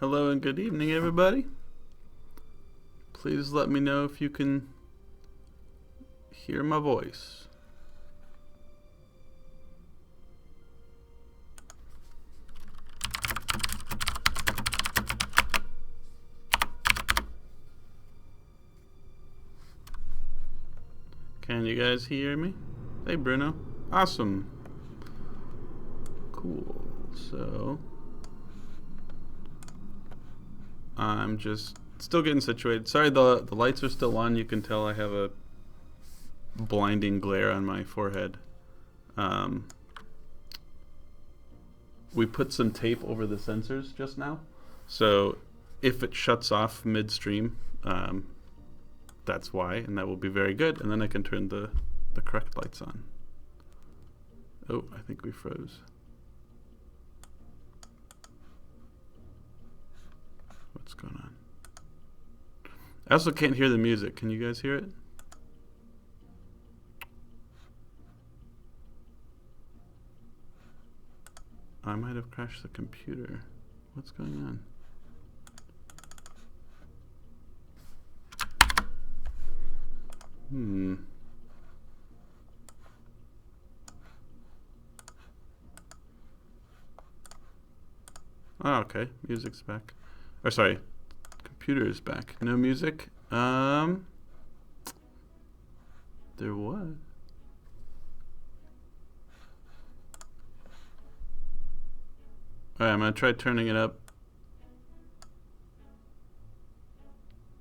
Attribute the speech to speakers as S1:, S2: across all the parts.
S1: Hello and good evening, everybody. Please let me know if you can hear my voice. Can you guys hear me? Hey, Bruno. Awesome. Cool. So, I'm just still getting situated. Sorry, the lights are still on. You can tell I have a blinding glare on my forehead. We put some tape over the sensors just now, so if it shuts off midstream, that's why, and that will be very good. And then I can turn the correct lights on. Oh, I think we froze. What's going on? I also can't hear the music. Can you guys hear it? I might have crashed the computer. What's going on? Oh, okay. Music's back. Or sorry, computer is back. No music. There was. Alright, I'm gonna try turning it up.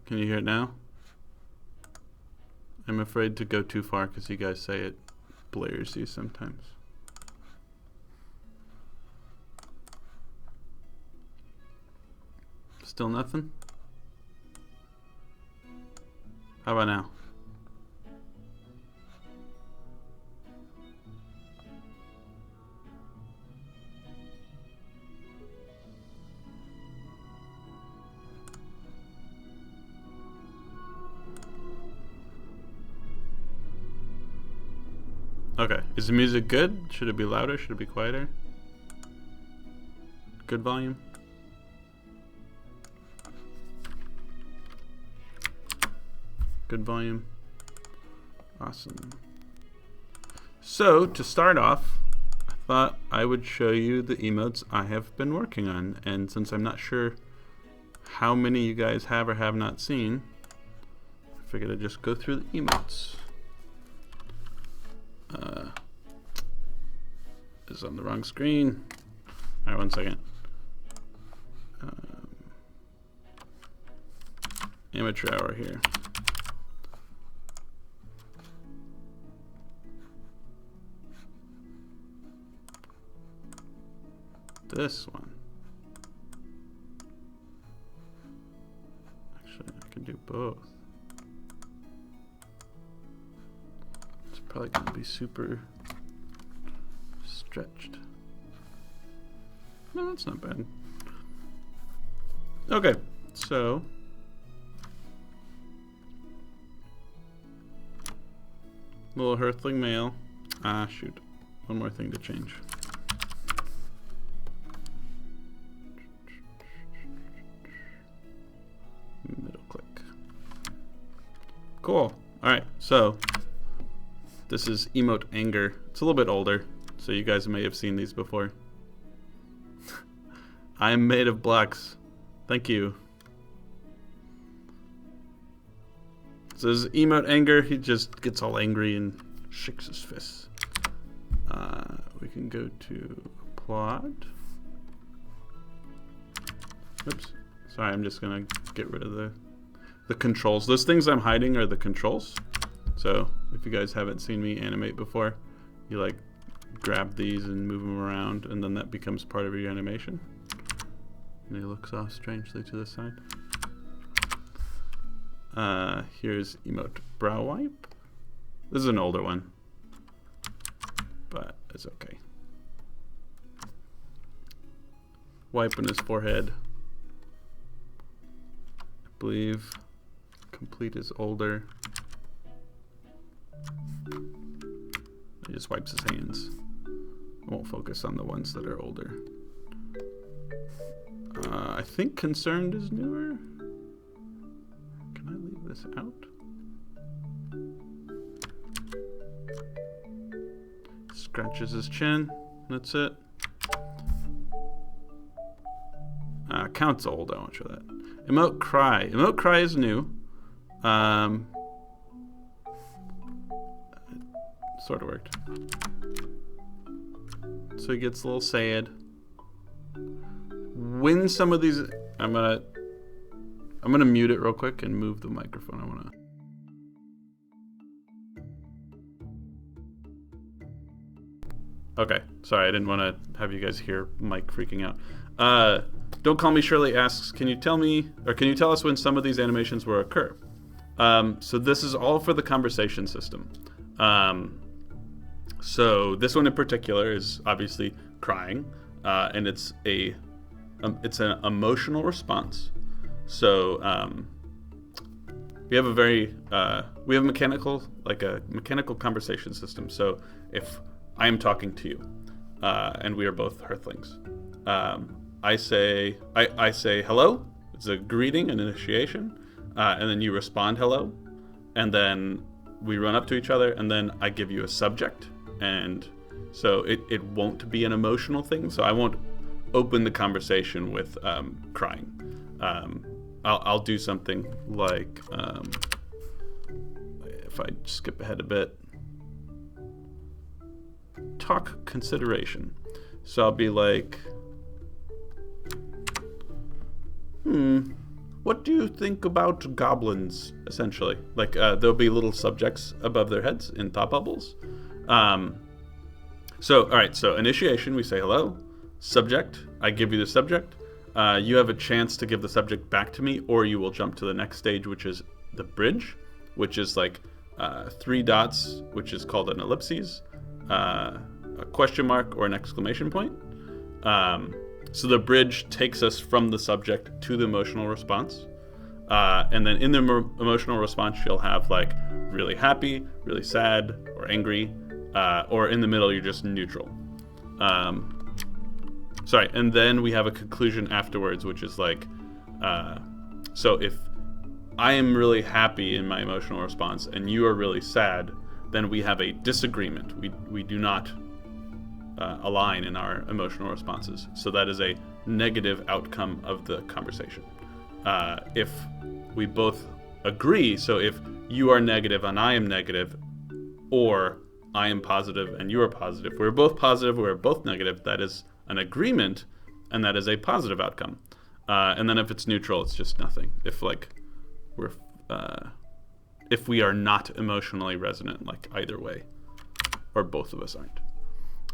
S1: Can you hear it now? I'm afraid to go too far because you guys say it blares you sometimes. Still nothing? How about now? Okay, is the music good? Should it be louder? Should it be quieter? Good volume? Good volume. Awesome. So, to start off, I thought I would show you the emotes I have been working on. And since I'm not sure how many you guys have or have not seen, I figured I'd just go through the emotes. This is on the wrong screen. Alright, 1 second. Amateur hour here. This one. Actually, I can do both. It's probably going to be super stretched. No, that's not bad. Okay, so little Hearthling male. Ah, shoot. One more thing to change. Middle click. Cool. Alright, so this is emote anger. It's a little bit older, so you guys may have seen these before. I am made of blocks. Thank you. So this is emote anger. He just gets all angry and shakes his fists. We can go to plot. Oops. Sorry, I'm just gonna get rid of the controls. Those things I'm hiding are the controls. So if you guys haven't seen me animate before, you like grab these and move them around, and then that becomes part of your animation. And he looks off strangely to the side. Here's emote brow wipe. This is an older one, but it's okay. Wiping his forehead. I believe complete is older. He just wipes his hands. I won't focus on the ones that are older. I think concerned is newer. Can I leave this out? Scratches his chin. That's it. Count's old. I won't show that. Emote cry. Emote cry is new. Sort of worked. So he gets a little sad. When some of these, I'm gonna mute it real quick and move the microphone. I wanna. Okay, sorry, I didn't want to have you guys hear Mike freaking out. Don't Call Me Shirley asks, can you tell us when some of these animations will occur? So this is all for the conversation system. So this one in particular is obviously crying, and it's an emotional response. So we have a mechanical conversation system. So if I am talking to you, and we are both Hearthlings, I say hello. It's a greeting, an initiation, and then you respond hello, and then we run up to each other, and then I give you a subject, and so it won't be an emotional thing. So I won't open the conversation with crying. I'll do something like if I skip ahead a bit, talk consideration. So I'll be like, what do you think about goblins, essentially? Like, there'll be little subjects above their heads in thought bubbles. All right, so initiation, we say hello. Subject, I give you the subject. You have a chance to give the subject back to me, or you will jump to the next stage, which is the bridge, which is like 3 dots, which is called an ellipses, a question mark, or an exclamation point. So the bridge takes us from the subject to the emotional response. And then in the emotional response, you'll have like really happy, really sad, or angry, or in the middle, you're just neutral. And then we have a conclusion afterwards, which is like, so if I am really happy in my emotional response and you are really sad, then we have a disagreement. We do not align in our emotional responses. So that is a negative outcome of the conversation. If we both agree, so if you are negative and I am negative, or I am positive and you are positive, we're both positive, we're both negative, that is an agreement, and that is a positive outcome. And then if it's neutral, it's just nothing. If we are not emotionally resonant, like either way, or both of us aren't.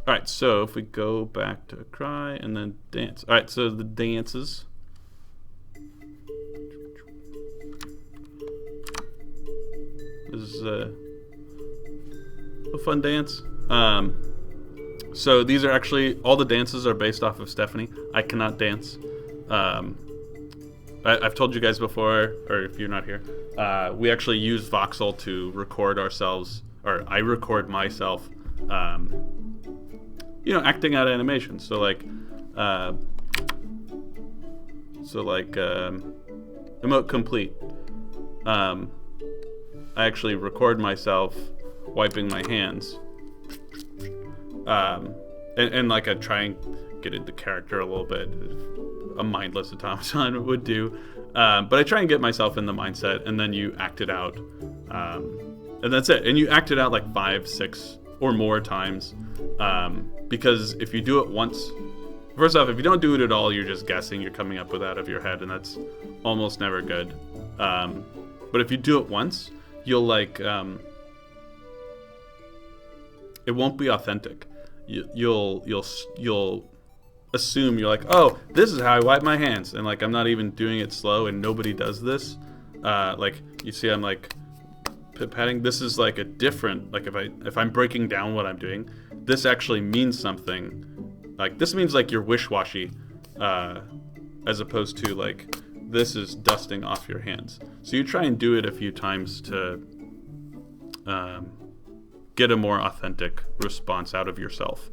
S1: All right, so if we go back to cry and then dance. All right, so the dances. This is a fun dance. So these are actually, all the dances are based off of Stephanie. I cannot dance. I've told you guys before, or if you're not here, we actually use Voxel to record ourselves, or I record myself, acting out animations. So like emote complete. I actually record myself wiping my hands. And like I try and get into character a little bit, a mindless automaton would do. But I try and get myself in the mindset, and then you act it out. And that's it. And you act it out like 5, 6 or more times. Because if you do it once, first off, if you don't do it at all, you're just guessing, you're coming up with out of your head, and that's almost never good. But if you do it once, you'll like, it won't be authentic. You'll assume, you're like, oh, this is how I wipe my hands, and like I'm not even doing it slow, and nobody does this. Like you see, I'm like patting. This is like a different, like if I'm breaking down what I'm doing, this actually means something. Like this means like you're wish-washy, as opposed to like this is dusting off your hands. So you try and do it a few times to get a more authentic response out of yourself,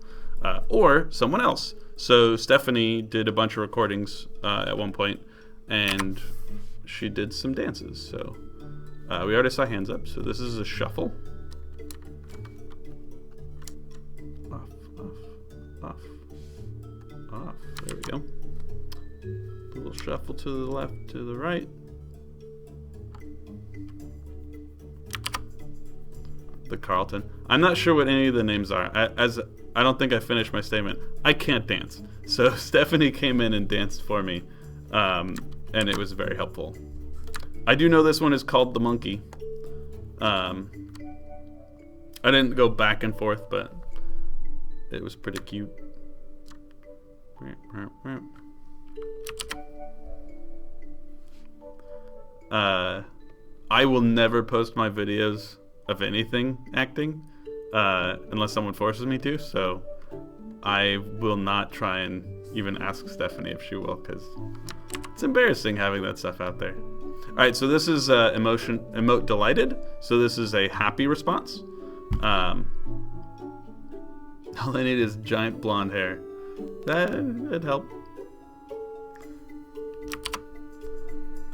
S1: or someone else. So Stephanie did a bunch of recordings at one point, and she did some dances. So we already saw hands up. So this is a shuffle. Off, off, off, off. There we go. A little shuffle to the left, to the right. The Carlton. I'm not sure what any of the names are. I don't think I finished my statement. I can't dance. So Stephanie came in and danced for me, and it was very helpful. I do know this one is called The Monkey. I didn't go back and forth, but it was pretty cute. I will never post my videos of anything acting unless someone forces me to, so I will not try and even ask Stephanie if she will, because it's embarrassing having that stuff out there. Alright, so this is emote delighted, so this is a happy response. All I need is giant blonde hair. That'd help.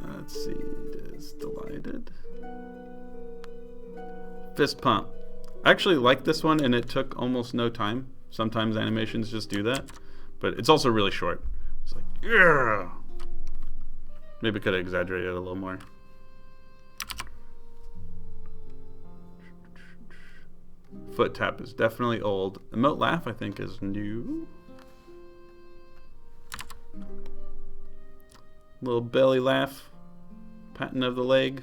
S1: Let's see, it is delighted. Fist pump. I actually like this one, and it took almost no time. Sometimes animations just do that, but it's also really short. It's like, yeah. Maybe could have exaggerated it a little more. Foot tap is definitely old. Emote laugh, I think, is new. Little belly laugh. Patting of the leg.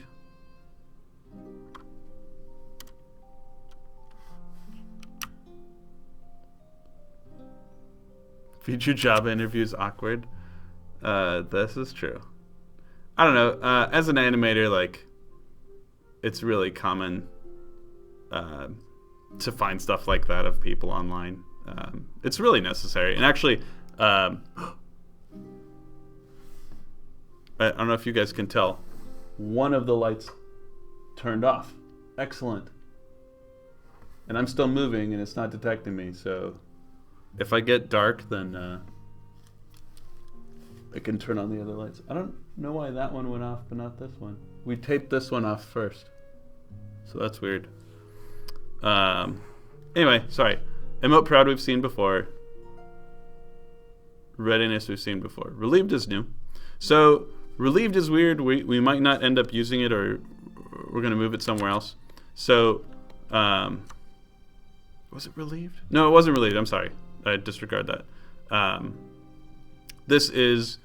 S1: Future job interviews awkward. This is true. I don't know. As an animator, like, it's really common to find stuff like that of people online. It's really necessary. And actually, I don't know if you guys can tell. One of the lights turned off. Excellent. And I'm still moving, and it's not detecting me, so if I get dark, then I can turn on the other lights. I don't know why that one went off, but not this one. We taped this one off first, so that's weird. Anyway, sorry. Emote proud we've seen before. Readiness we've seen before. Relieved is new. So relieved is weird. We might not end up using it, or we're going to move it somewhere else. So, was it relieved? No, it wasn't relieved. I'm sorry. I disregard that. This is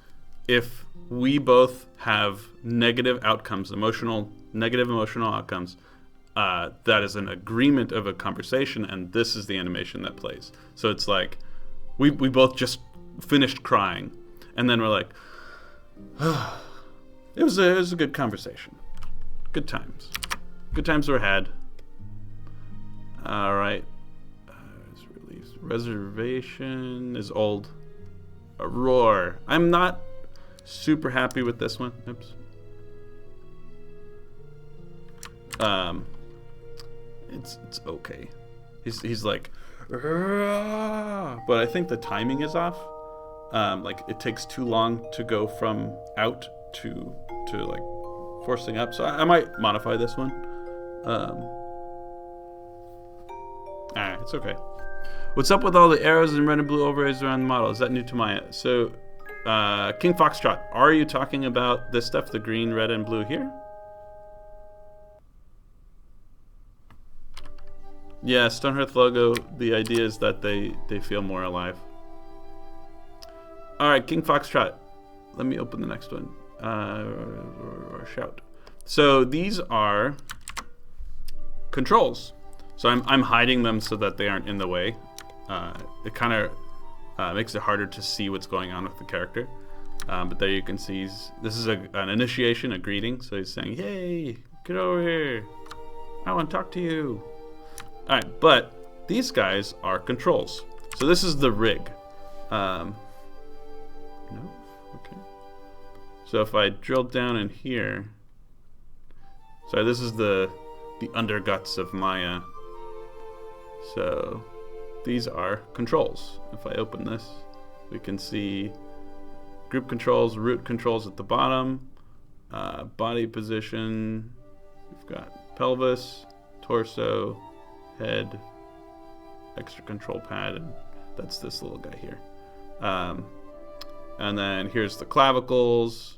S1: if we both have negative outcomes, negative emotional outcomes, that is an agreement of a conversation, and this is the animation that plays. So it's like we both just finished crying, and then we're like, it was a good conversation. Good times. Good times were had. All right. Reservation is old. A roar. I'm not super happy with this one. Oops. It's okay. He's like, "Rah!" But I think the timing is off. Like it takes too long to go from out to like forcing up. So I might modify this one. It's okay. What's up with all the arrows and red and blue overlays around the model? Is that new to Maya? So, King Foxtrot, are you talking about this stuff, the green, red, and blue here? Yeah, Stonehearth logo, the idea is that they feel more alive. Alright, King Foxtrot. Let me open the next one. Or shout. So these are controls. So I'm hiding them so that they aren't in the way. It kind of makes it harder to see what's going on with the character. But there you can see this is an initiation, a greeting. So he's saying, "Hey, get over here. I want to talk to you." All right, but these guys are controls. So this is the rig. No? Okay. So if I drill down in here, sorry, this is the underguts of Maya. So these are controls. If I open this, we can see group controls, root controls at the bottom, body position. We've got pelvis, torso, head, extra control pad, and that's this little guy here. And then here's the clavicles,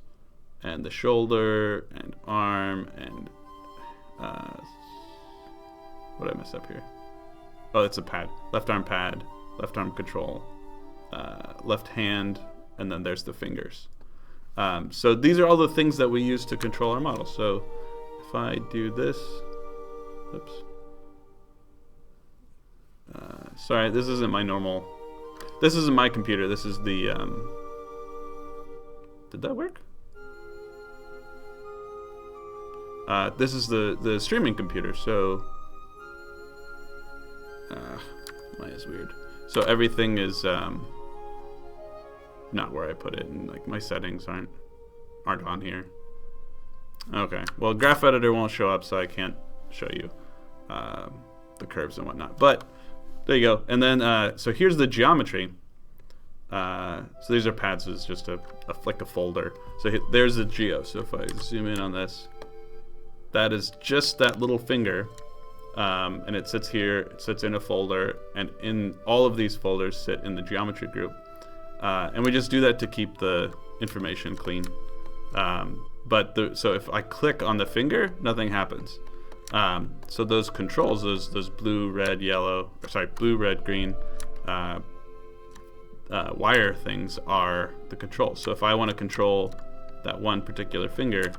S1: and the shoulder, and arm, and what did I mess up here? Oh, it's a pad. Left arm pad, left arm control, left hand, and then there's the fingers. So these are all the things that we use to control our model. So if I do this, oops. Sorry, this isn't my normal. This isn't my computer. This is the. Did that work? This is the streaming computer. So. Mine is weird. So everything is not where I put it, and like my settings aren't on here. Okay. Well, Graph Editor won't show up, so I can't show you the curves and whatnot. But there you go. And then so here's the geometry. So these are pads. So it's just like a folder. So there's the geo. So if I zoom in on this, that is just that little finger. And it sits here, it sits in a folder, and in all of these folders sit in the geometry group. And we just do that to keep the information clean. So if I click on the finger, nothing happens. So those controls, those blue, red, yellow, blue, red, green wire things are the controls. So if I want to control that one particular finger,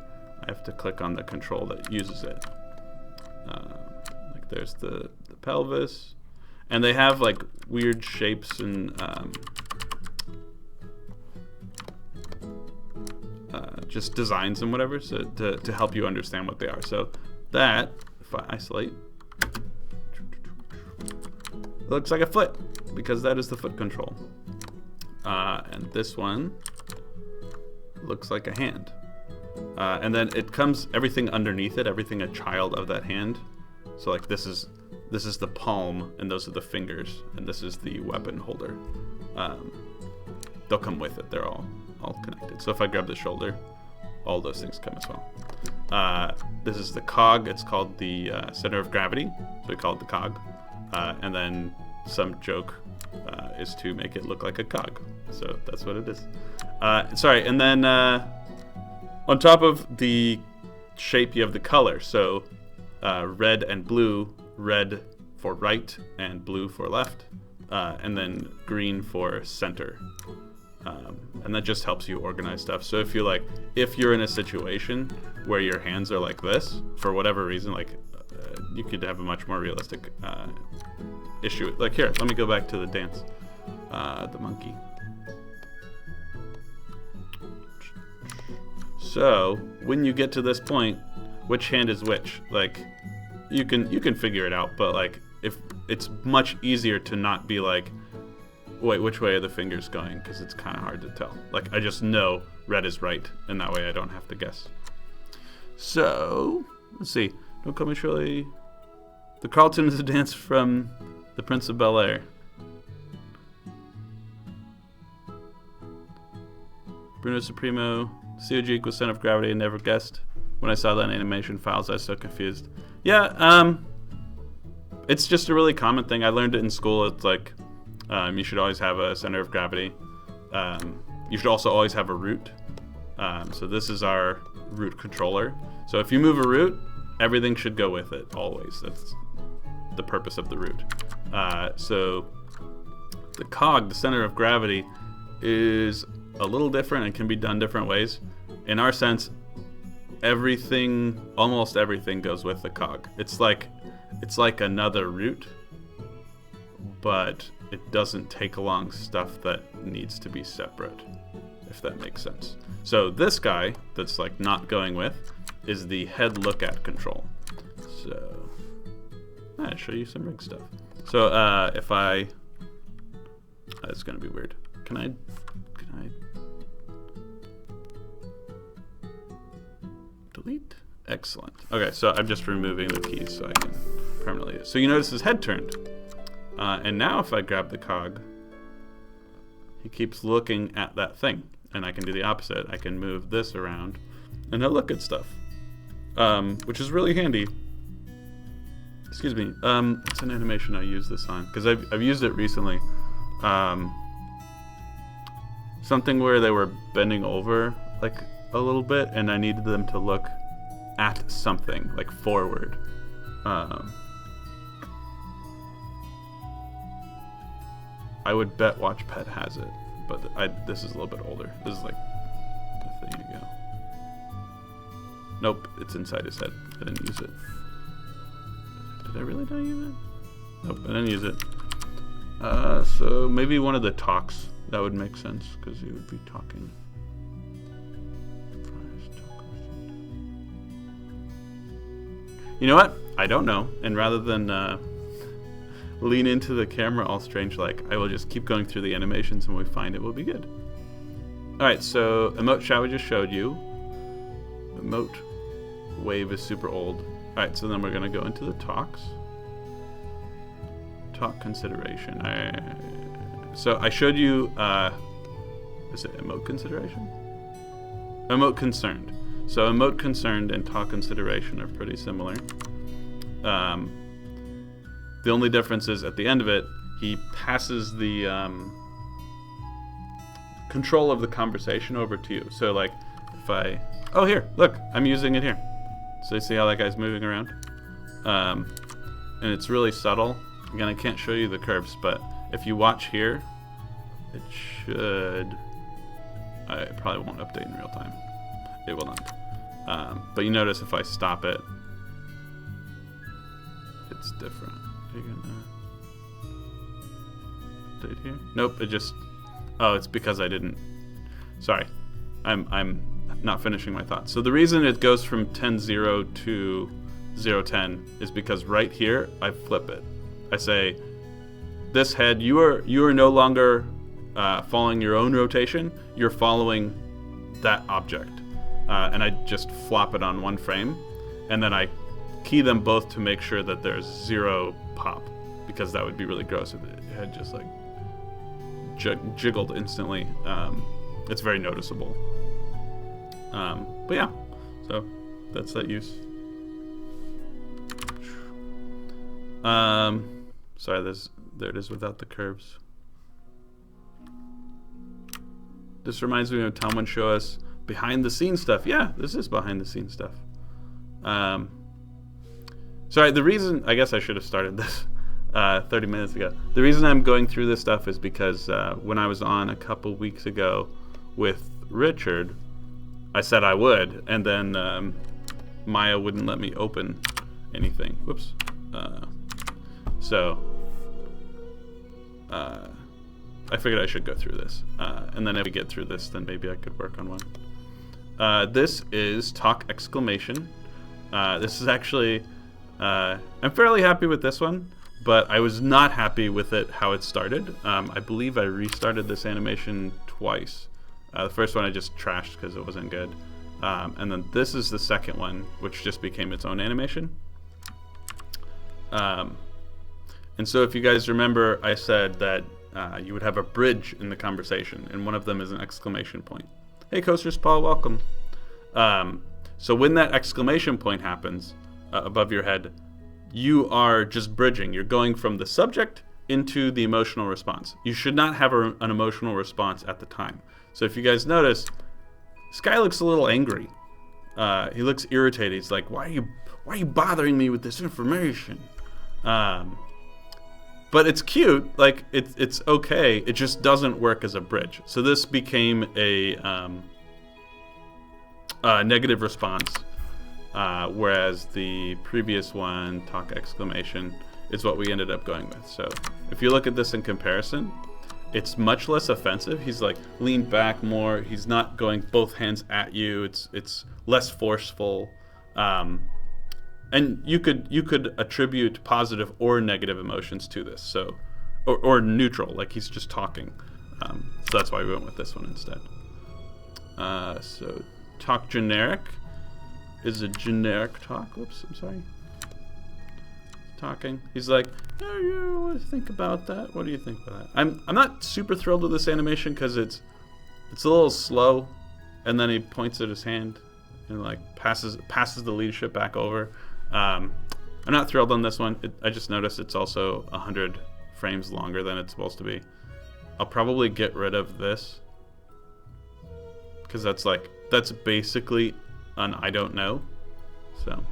S1: I have to click on the control that uses it. There's the pelvis, and they have like weird shapes and just designs and whatever, so to help you understand what they are. So that, if I isolate, it looks like a foot because that is the foot control. And this one looks like a hand. And then it comes everything underneath it, everything a child of that hand. So like this is the palm, and those are the fingers, and this is the weapon holder. They'll come with it. They're all connected. So if I grab the shoulder, all those things come as well. This is the cog. It's called the center of gravity. So we call it the cog. And then some joke is to make it look like a cog. So that's what it is. And then on top of the shape, you have the color. So red and blue, red for right and blue for left, and then green for center. And that just helps you organize stuff. So if you're in a situation where your hands are like this, for whatever reason, you could have a much more realistic issue. Like here, let me go back to the dance, the monkey. So when you get to this point, which hand is which? Like, you can figure it out, but like, if it's much easier to not be like, wait, which way are the fingers going? Because it's kind of hard to tell. Like, I just know red is right, and that way I don't have to guess. So let's see. Don't call me Shirley. The Carlton is a dance from The Prince of Bel-Air. Bruno Supremo. COG equals center of gravity. I never guessed. When I saw that in animation files, I was so confused. Yeah, it's just a really common thing. I learned it in school. It's like you should always have a center of gravity. You should also always have a root. So this is our root controller. So if you move a root, everything should go with it, always. That's the purpose of the root. So the cog, the center of gravity, is a little different and can be done different ways. In our sense, almost everything goes with the cog. It's like another root, but it doesn't take along stuff that needs to be separate, if that makes sense. So this guy that's like not going with is the head look at control. So I'll show you some rig stuff. So if I, it's gonna be weird. Can I? Delete. Excellent. Okay, so I'm just removing the keys so I can permanently. So you notice his head turned, and now if I grab the cog, he keeps looking at that thing. And I can do the opposite. I can move this around, and he'll look at stuff, which is really handy. Excuse me. It's an animation I use this on because I've used it recently. Something where they were bending over like a little bit, and I needed them to look at something like forward. I would bet Watchpad has it, but this is a little bit older. This is like a thing ago. Nope, it's inside his head. I didn't use it. Did I really not use it? Nope, I didn't use it. So maybe one of the talks. That would make sense, because he would be talking. You know what? I don't know. And rather than lean into the camera all strange-like, I will just keep going through the animations, and when we find it, we'll be good. Alright, so emote shower we just showed you. Emote wave is super old. Alright, so then we're going to go into the talks. Talk consideration. So I showed you, is it emote consideration? Emote concerned. So emote concerned and talk consideration are pretty similar. The only difference is at the end of it, he passes the control of the conversation over to you. So like if oh here, look, I'm using it here. So you see how that guy's moving around? And it's really subtle. Again, I can't show you the curves, but if you watch here, it should, it probably won't update in real time. It will not. But you notice if I stop it, it's different. Are you gonna update here? Nope, it just, oh, it's because I didn't, sorry. I'm not finishing my thoughts. So the reason it goes from 10.0 to 0.10 is because right here, I flip it. I say, this head, you are no longer following your own rotation, you're following that object. And I just flop it on one frame, and then I key them both to make sure that there's 0 pop, because that would be really gross if it had just like jiggled instantly. It's very noticeable. But yeah, so that's that use. Sorry, there it is without the curves. This reminds me of Tom would show us behind the scenes stuff. Yeah, this is behind the scenes stuff. Sorry, the reason, I guess I should have started this 30 minutes ago. The reason I'm going through this stuff is because when I was on a couple weeks ago with Richard, I said I would, and then Maya wouldn't let me open anything. Whoops. So I figured I should go through this. And then if we get through this, then maybe I could work on one. This is talk exclamation. This is actually, I'm fairly happy with this one, but I was not happy with it how it started. I believe I restarted this animation twice. The first one I just trashed because it wasn't good. And then this is the second one, which just became its own animation. And so if you guys remember, I said that you would have a bridge in the conversation, and one of them is an exclamation point. Hey, Coasters Paul, welcome. So when that exclamation point happens above your head, you are just bridging. You're going from the subject into the emotional response. You should not have an emotional response at the time. So if you guys notice, this guy looks a little angry. He looks irritated. He's like, why are you bothering me with this information? But it's cute, like it's okay. It just doesn't work as a bridge. So this became a negative response, whereas the previous one, talk exclamation, is what we ended up going with. So if you look at this in comparison, it's much less offensive. He's like leaned back more. He's not going both hands at you. It's less forceful. And you could attribute positive or negative emotions to this, so or neutral, like he's just talking. So that's why we went with this one instead. So talk generic is a generic talk. Whoops, I'm sorry. talking. He's like, "Oh, you want to think about that? What do you think about that?" I'm not super thrilled with this animation because it's a little slow, and then he points at his hand and like passes the leadership back over. I'm not thrilled on this one. I just noticed it's also 100 frames longer than it's supposed to be. I'll probably get rid of this because that's basically an I don't know. So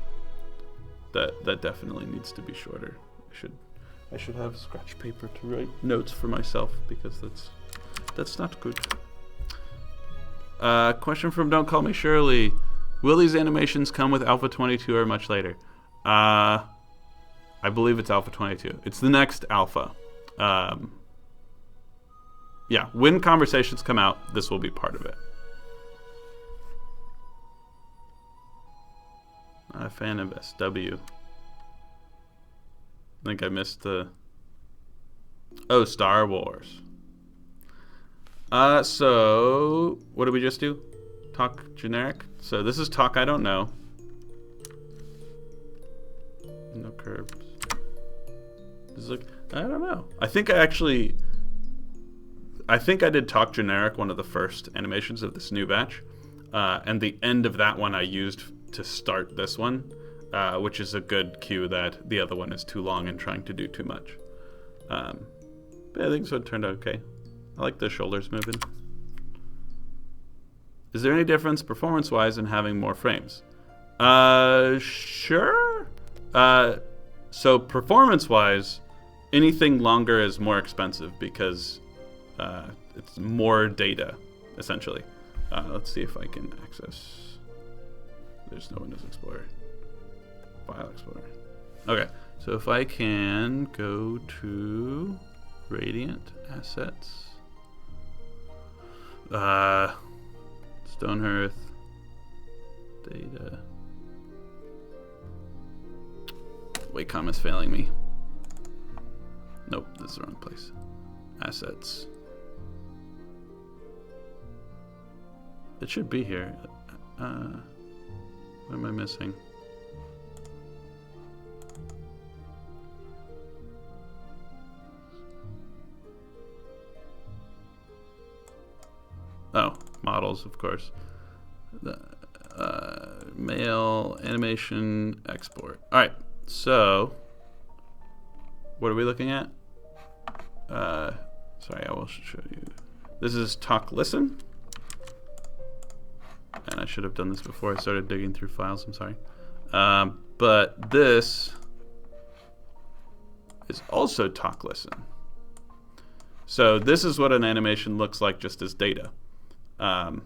S1: that definitely needs to be shorter. I should have scratch paper to write notes for myself because that's not good. Question from Don't Call Me Shirley. Will these animations come with Alpha 22 or much later? I believe it's Alpha 22. It's the next Alpha. Yeah, when conversations come out, this will be part of it. Not a fan of SW. I think I missed the... Oh, Star Wars. So, what did we just do? Talk generic? So this is talk I don't know. No curves. This is like, I don't know. I think I did talk generic, one of the first animations of this new batch. And the end of that one I used to start this one, which is a good cue that the other one is too long and trying to do too much. But I think so it turned out okay. I like the shoulders moving. Is there any difference performance-wise in having more frames? Sure. So performance-wise, anything longer is more expensive because it's more data, essentially. Let's see if I can access... There's no Windows Explorer. File Explorer. Okay, so if I can go to Radiant Assets, Stonehearth, Data. Wacom is failing me. Nope, this is the wrong place. Assets. It should be here. What am I missing? Oh, models, of course. The mail, animation, export. All right, so what are we looking at? Sorry, I will show you. This is talk listen. And I should have done this before I started digging through files, I'm sorry. But this is also talk listen. So this is what an animation looks like just as data. And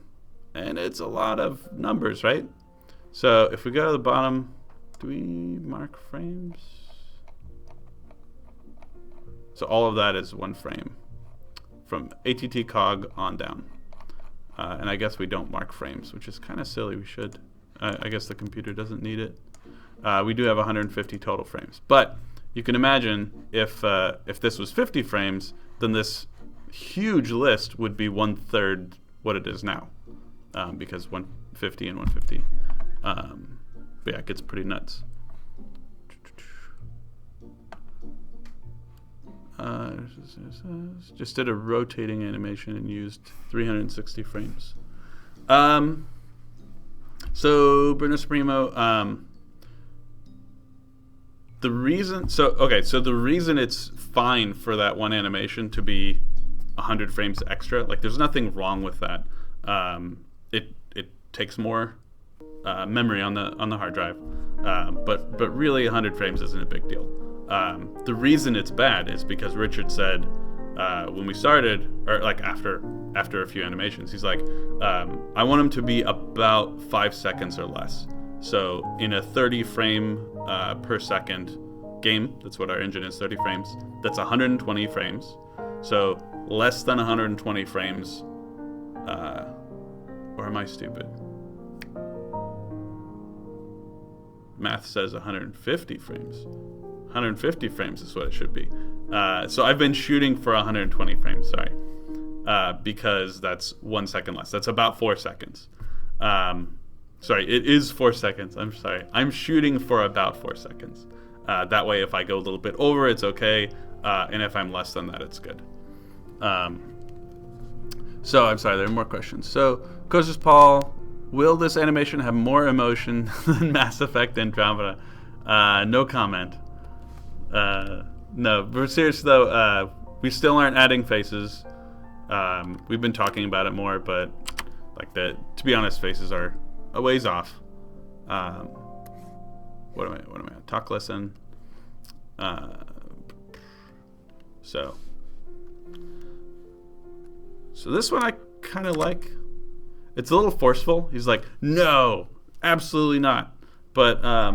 S1: it's a lot of numbers, right? So if we go to the bottom, do we mark frames? So all of that is one frame from ATT cog on down. And I guess we don't mark frames, which is kind of silly. We should. I guess the computer doesn't need it. We do have 150 total frames. But you can imagine if this was 50 frames, then this huge list would be 1/3 what it is now. Because 150 and 150. But yeah, it gets pretty nuts. Just did a rotating animation and used 360 frames. So Bruno Supremo, the reason it's fine for that one animation to be 100 frames extra, like there's nothing wrong with that. It takes more memory on the hard drive, but really 100 frames isn't a big deal. The reason it's bad is because Richard said when we started, or like after a few animations, he's like, I want them to be about 5 seconds or less. So in a 30 frame per second game, that's what our engine is, 30 frames, that's 120 frames. So less than 120 frames, or am I stupid? Math says 150 frames. 150 frames is what it should be. So I've been shooting for 120 frames, sorry. Because that's 1 second less. That's about 4 seconds. Sorry, it is 4 seconds. I'm sorry. I'm shooting for about 4 seconds. That way, if I go a little bit over, it's okay. And if I'm less than that, it's good. So I'm sorry, there are more questions. So, Coaches Paul, will this animation have more emotion than Mass Effect Andromeda? No comment. No, but serious though, we still aren't adding faces. We've been talking about it more, but like to be honest, faces are a ways off. What am I on? Talk listen. So this one I kind of like. It's a little forceful. He's like, no, absolutely not. But I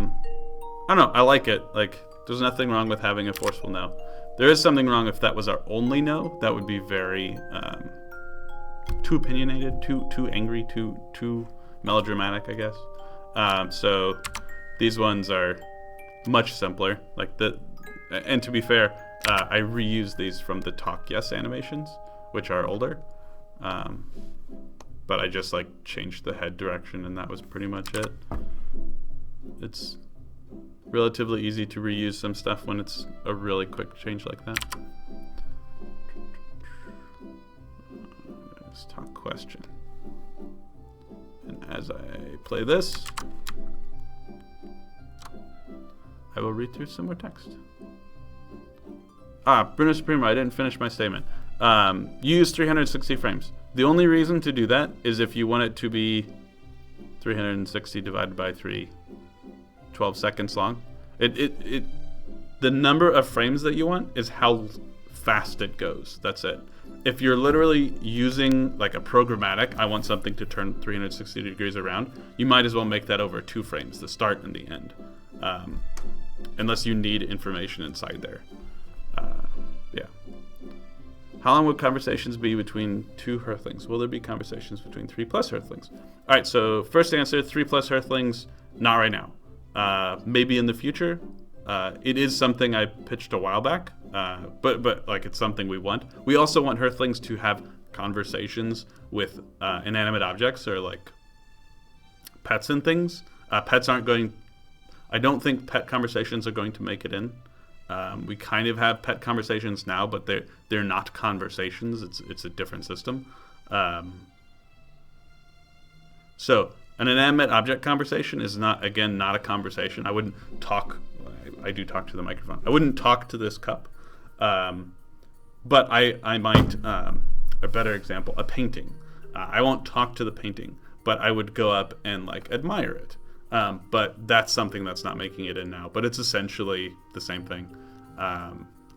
S1: don't know. I like it. Like, there's nothing wrong with having a forceful no. There is something wrong if that was our only no. That would be very too opinionated, too angry, too melodramatic, I guess. So these ones are much simpler. And to be fair, I reuse these from the Talk Yes animations, which are older. But I just changed the head direction, and that was pretty much it. It's relatively easy to reuse some stuff when it's a really quick change like that. Let's talk question. And as I play this, I will read through some more text. Bruno Supremo, I didn't finish my statement. Use 360 frames. The only reason to do that is if you want it to be 360 divided by 3, 12 seconds long. The number of frames that you want is how fast it goes. That's it. If you're literally using a programmatic, I want something to turn 360 degrees around, you might as well make that over 2 frames, the start and the end. Unless you need information inside there. Yeah. How long would conversations be between 2 Earthlings? Will there be conversations between 3+ Earthlings? All right, so first answer, 3+ Earthlings, not right now. Maybe in the future. It is something I pitched a while back, but it's something we want. We also want Earthlings to have conversations with inanimate objects or pets and things. Pets aren't going. I don't think pet conversations are going to make it in. We kind of have pet conversations now, but they're not conversations. It's a different system. So an inanimate object conversation is not a conversation. I wouldn't talk. I do talk to the microphone. I wouldn't talk to this cup. But I might. A better example, a painting. I won't talk to the painting, but I would go up and admire it. But that's something that's not making it in now. But it's essentially the same thing.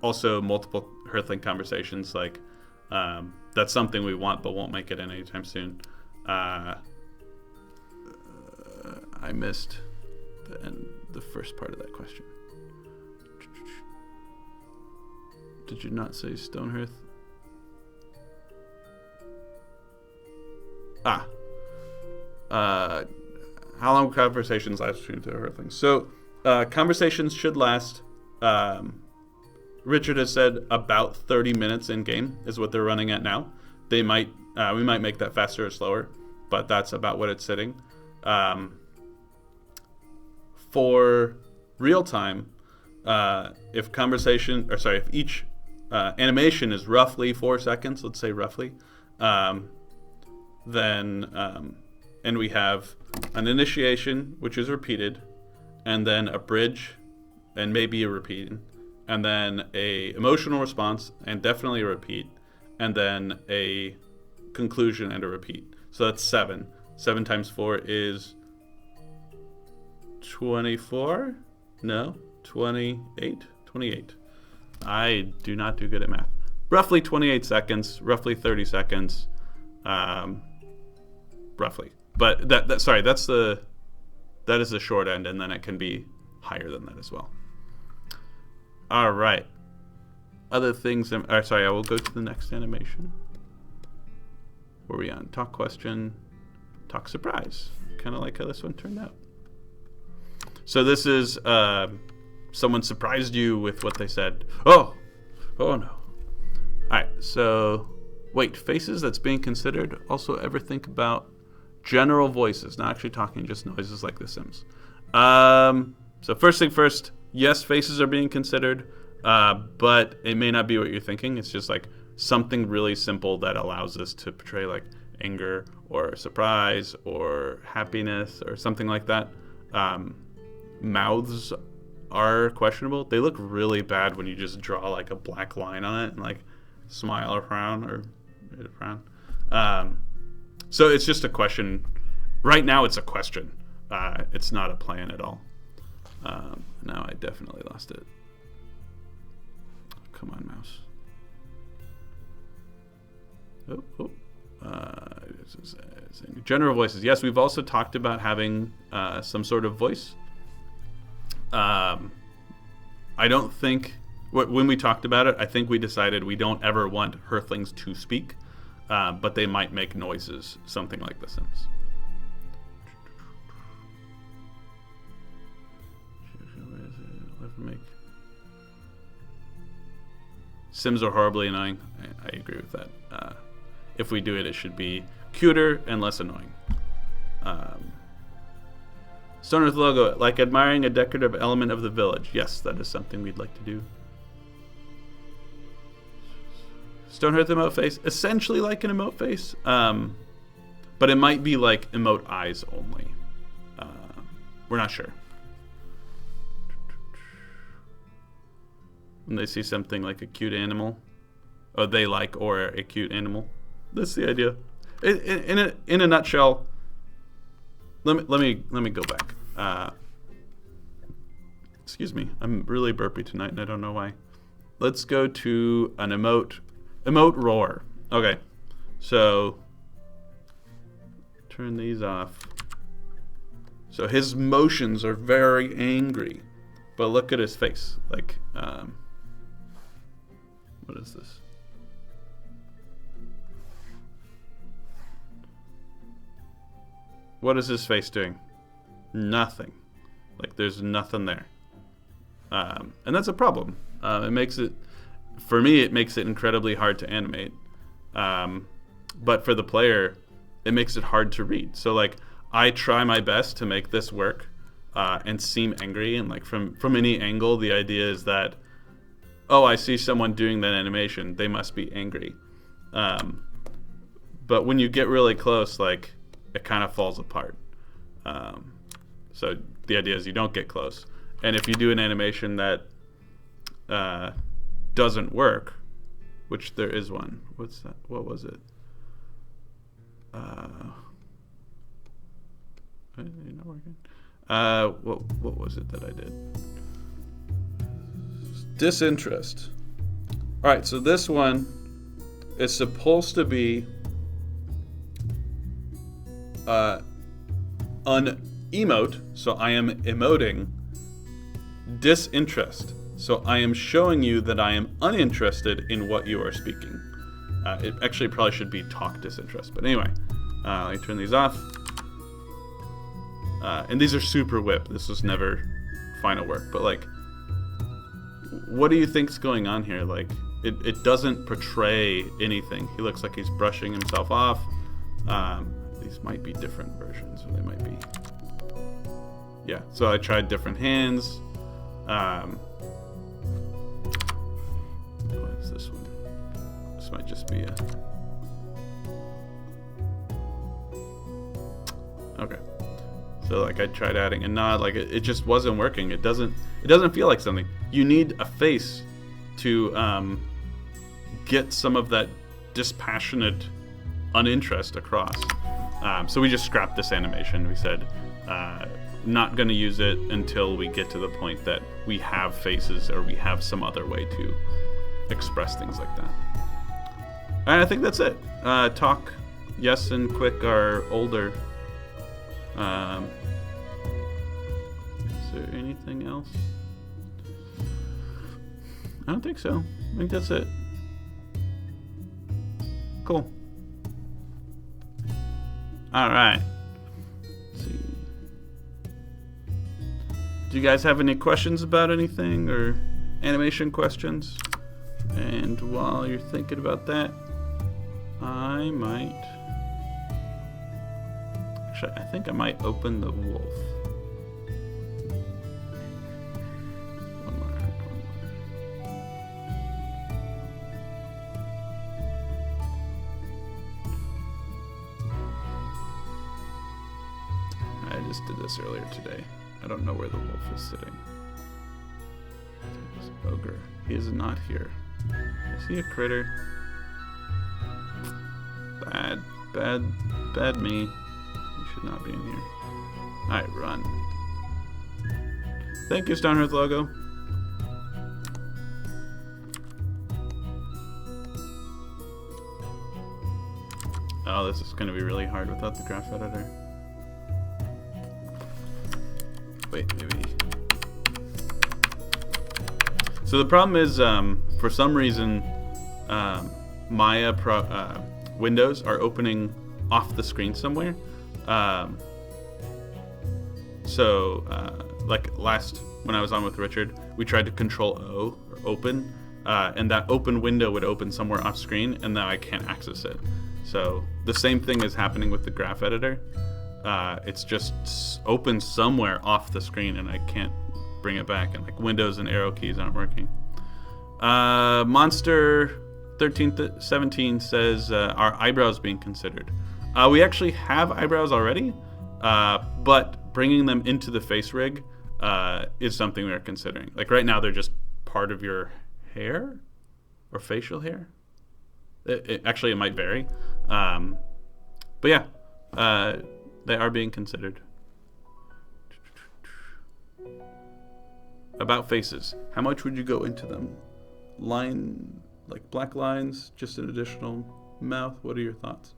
S1: Also, multiple Earthling conversations, that's something we want but won't make it in anytime soon. I missed the first part of that question. Did you not say Stonehearth? How long will conversations last between 2 Earthlings? So, conversations should last. Richard has said about 30 minutes in game is what they're running at now. We might make that faster or slower, but that's about what it's sitting. For real time, if each animation is roughly 4 seconds, let's say roughly, then and we have an initiation, which is repeated, and then a bridge, and maybe a repeat, and then a emotional response, and definitely a repeat, and then a conclusion and a repeat. So that's 7. 7 times 4 is 24? No, 28? 28. I do not do good at math. Roughly 28 seconds, roughly 30 seconds, roughly. But that is the short end, and then it can be higher than that as well. All right. Other things. I will go to the next animation. Where are we on? Talk question, talk surprise. Kind of like how this one turned out. So this is someone surprised you with what they said. Oh no. All right. So wait, faces that's being considered. Also, ever think about general voices, not actually talking, just noises like The Sims. So first thing first, yes, faces are being considered, but it may not be what you're thinking. It's just like something really simple that allows us to portray like anger or surprise or happiness or something like that. Mouths are questionable. They look really bad when you just draw like a black line on it and like smile or frown or frown. So it's just a question. Right now it's a question. It's not a plan at all. Now I definitely lost it. Come on, mouse. General voices. Yes, we've also talked about having some sort of voice. I don't think, when we talked about it, I think we decided we don't ever want Earthlings to speak, but they might make noises, something like The Sims. Sims are horribly annoying. I agree with that. If we do it, it should be cuter and less annoying. Stonehearth logo, like admiring a decorative element of the village. Yes, that is something we'd like to do. Stonehearth emote face, essentially like an emote face, but it might be like emote eyes only. We're not sure. When they see something like a cute animal, or they like or a cute animal, that's the idea. In a nutshell. Let me go back. Excuse me, I'm really burpy tonight, and I don't know why. Let's go to an emote roar. Okay, so turn these off. So his motions are very angry, but look at his face. Like, what is this? What is his face doing? Nothing. Like, there's nothing there. And that's a problem. It makes it, for me, it makes it incredibly hard to animate. But for the player, it makes it hard to read. So, like, I try my best to make this work and seem angry. And, like, from any angle, the idea is that, oh, I see someone doing that animation. They must be angry. But when you get really close, like, it kind of falls apart. So the idea is you don't get close. And if you do an animation that doesn't work, which there is one. What's that? What was it? Not working. What was it that I did? Disinterest. All right, so this one is supposed to be an emote, so I am emoting disinterest. So I am showing you that I am uninterested in what you are speaking. It actually probably should be talk disinterest, but anyway, let me turn these off. And these are super whip. This was never final work, but like, what do you think's going on here? Like, it doesn't portray anything. He looks like he's brushing himself off. These might be different versions, or they might be. Yeah, so I tried different hands. What is this one? This might just be a. Okay. So like I tried adding a nod, like it just wasn't working. It doesn't feel like something. You need a face to get some of that dispassionate uninterest across. So we just scrapped this animation. We said not going to use it until we get to the point that we have faces or we have some other way to express things like that. And I think that's it. Talk, yes, and quick are older. Is there anything else? I don't think so. I think that's it. Cool. All right. Let's see. Do you guys have any questions about anything or animation questions? And while you're thinking about that, I might... Actually, I think I might open the wolf. just did this earlier today. I don't know where the wolf is sitting. Ogre. He is not here. Is he a critter? Bad me. You should not be in here. Alright, run. Thank you, Stonehearth logo. Oh, this is going to be really hard without the graph editor. Wait, maybe. So the problem is, for some reason, Maya windows are opening off the screen somewhere. Like when I was on with Richard, we tried to Control O, or open, and that open window would open somewhere off screen, and now I can't access it. So the same thing is happening with the graph editor. It's just open somewhere off the screen, and I can't bring it back, and like Windows and arrow keys aren't working. Monster 1317 says, are eyebrows being considered? We actually have eyebrows already, but bringing them into the face rig is something we are considering. Like right now, they're just part of your hair or facial hair. Actually, it might vary. But yeah, they are being considered. About faces. How much would you go into them? Like black lines, just an additional mouth? What are your thoughts?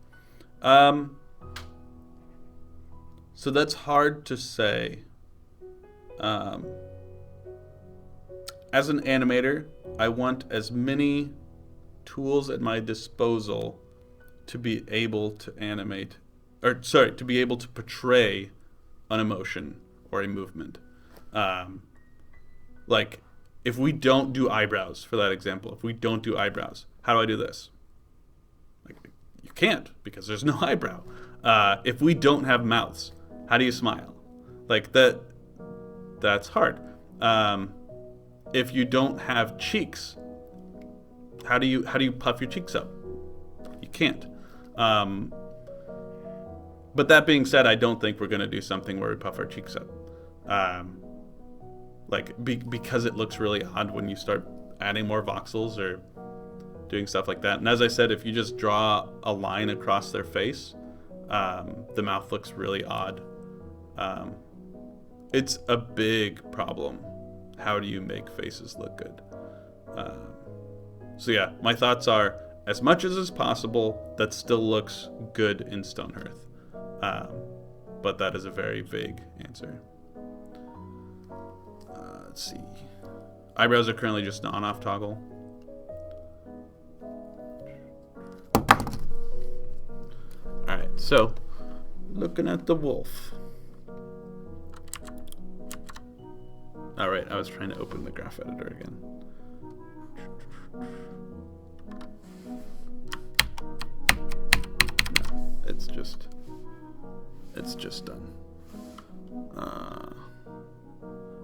S1: So that's hard to say. As an animator, I want as many tools at my disposal to be able to animate, to be able to portray an emotion or a movement. Like, if we don't do eyebrows, for that example, if we don't do eyebrows, how do I do this? Like, you can't, because there's no eyebrow. If we don't have mouths, how do you smile? Like, that's hard. If you don't have cheeks, how do you puff your cheeks up? You can't. But that being said, I don't think we're going to do something where we puff our cheeks up. Because it looks really odd when you start adding more voxels or doing stuff like that. And as I said, if you just draw a line across their face, the mouth looks really odd. It's a big problem. How do you make faces look good? So yeah, my thoughts are, as much as is possible, that still looks good in Stonehearth. But that is a very vague answer. Let's see. Eyebrows are currently just an on-off toggle. Alright, so looking at the wolf. Alright, I was trying to open the graph editor again. It's just done.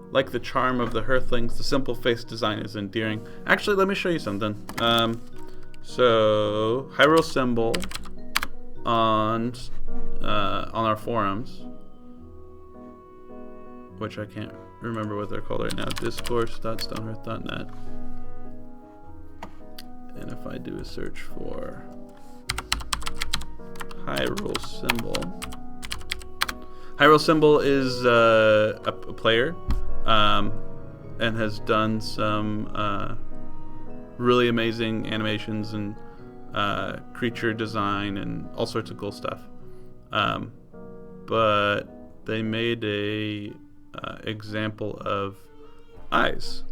S1: Like the charm of the Hearthlings, the simple face design is endearing. Actually, let me show you something. So Hyrule Symbol on our forums, which I can't remember what they're called right now. Discourse.stonehearth.net. And if I do a search for Hyrule Symbol, Hyrule Symbol is a player. And has done some really amazing animations and creature design and all sorts of cool stuff. But they made a example of eyes.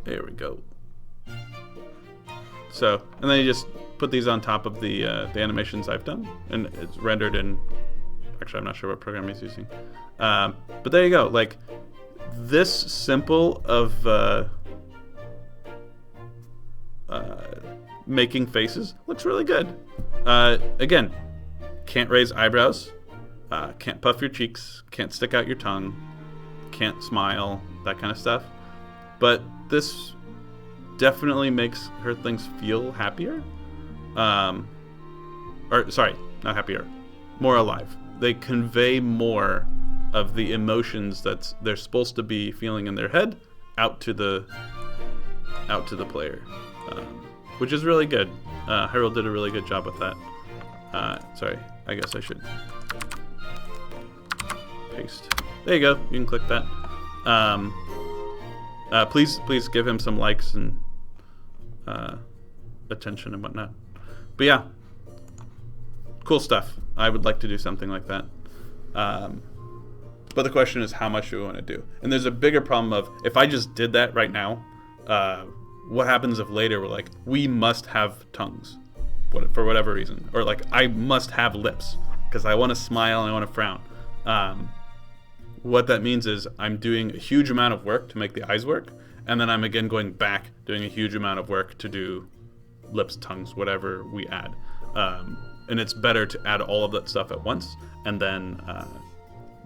S1: There we go. So, and then you just put these on top of the animations I've done, and it's rendered in, actually I'm not sure what program he's using, but there you go. Like, this simple of making faces looks really good. Again, can't raise eyebrows, can't puff your cheeks, can't stick out your tongue, can't smile, that kind of stuff, but this definitely makes Hearthlings feel happier. or sorry, not happier, more alive. They convey more of the emotions that they're supposed to be feeling in their head out to the player, which is really good. Hyrule did a really good job with that. Sorry, I guess I should paste. There you go. You can click that. Please give him some likes and attention and whatnot. But yeah, cool stuff. I would like to do something like that. But the question is, how much do we want to do? And there's a bigger problem of, if I just did that right now, what happens if later we're like, we must have tongues for whatever reason, or like, I must have lips because I want to smile and I want to frown. What that means is I'm doing a huge amount of work to make the eyes work, and then I'm again going back doing a huge amount of work to do lips, tongues, whatever we add. And it's better to add all of that stuff at once and then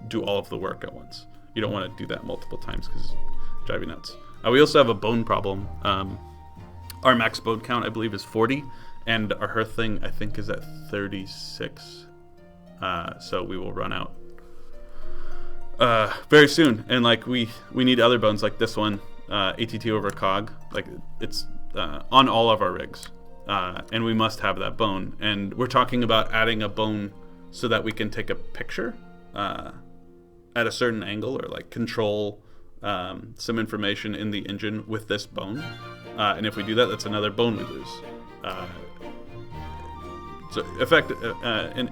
S1: do all of the work at once. You don't want to do that multiple times because it's driving nuts. We also have a bone problem. Our max bone count, I believe, is 40, and our hearth thing, I think, is at 36. So we will run out very soon. And like we need other bones like this one, ATT over cog. Like it's on all of our rigs. And we must have that bone. And we're talking about adding a bone so that we can take a picture at a certain angle, or like control some information in the engine with this bone. And if we do that, that's another bone we lose. So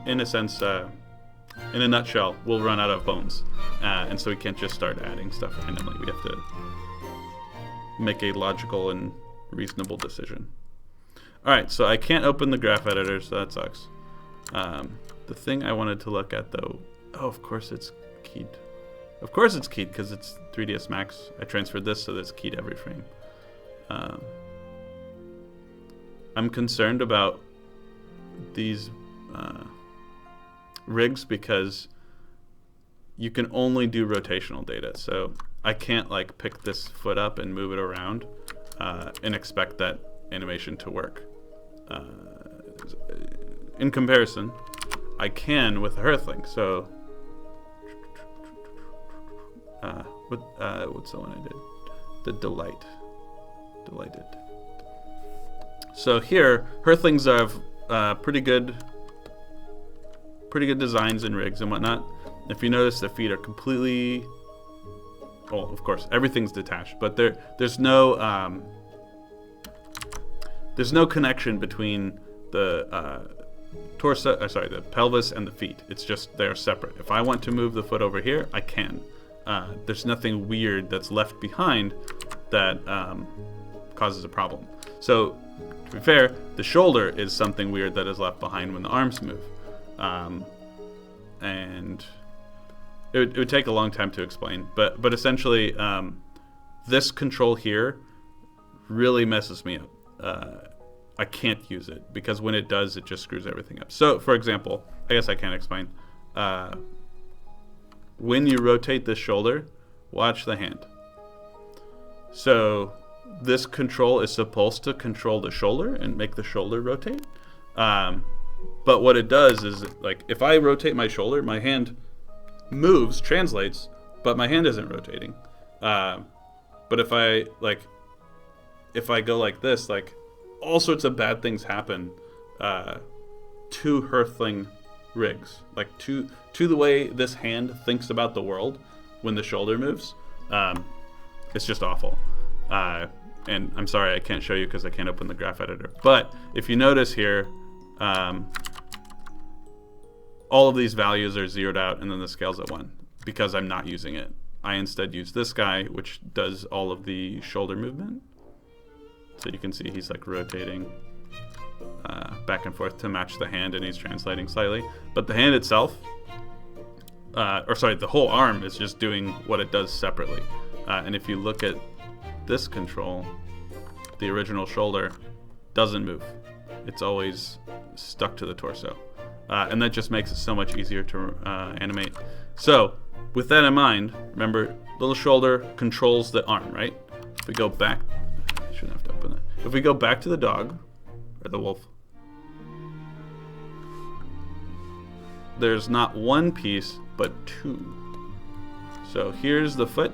S1: in a sense, in a nutshell, we'll run out of bones. And so we can't just start adding stuff randomly. We have to make a logical and reasonable decision. Alright, so I can't open the graph editor, so that sucks. The thing I wanted to look at, though, oh, of course it's keyed. Of course it's keyed, because it's 3ds Max. I transferred this, so it's keyed every frame. I'm concerned about these rigs because you can only do rotational data. So I can't like pick this foot up and move it around and expect that animation to work. In comparison, I can with the Hearthling. So what's the one I did? The Delighted. So here, Hearthlings have pretty good designs and rigs and whatnot. If you notice, the feet are completely, well, of course, everything's detached, but there's no connection between the the pelvis and the feet. It's just they're separate. If I want to move the foot over here, I can. There's nothing weird that's left behind that causes a problem. So, to be fair, the shoulder is something weird that is left behind when the arms move. And it would take a long time to explain, but essentially, this control here really messes me up. I can't use it because when it does, it just screws everything up. So, for example, I guess I can't explain. When you rotate this shoulder, watch the hand. So this control is supposed to control the shoulder and make the shoulder rotate. But what it does is, like, if I rotate my shoulder, my hand moves, translates, but my hand isn't rotating. But if I go like this, like, all sorts of bad things happen to Hearthling rigs, like to the way this hand thinks about the world when the shoulder moves. It's just awful. And I'm sorry I can't show you because I can't open the graph editor. But if you notice here, all of these values are zeroed out and then the scale's at 1 because I'm not using it. I instead use this guy, which does all of the shoulder movement. So you can see he's like rotating back and forth to match the hand, and he's translating slightly. But the hand itself, the whole arm is just doing what it does separately. And if you look at this control, the original shoulder doesn't move. It's always stuck to the torso. And that just makes it so much easier to animate. So with that in mind, remember, little shoulder controls the arm, right? If we go back, I shouldn't have to open it. If we go back to the dog, or the wolf, there's not one piece, but two. So here's the foot.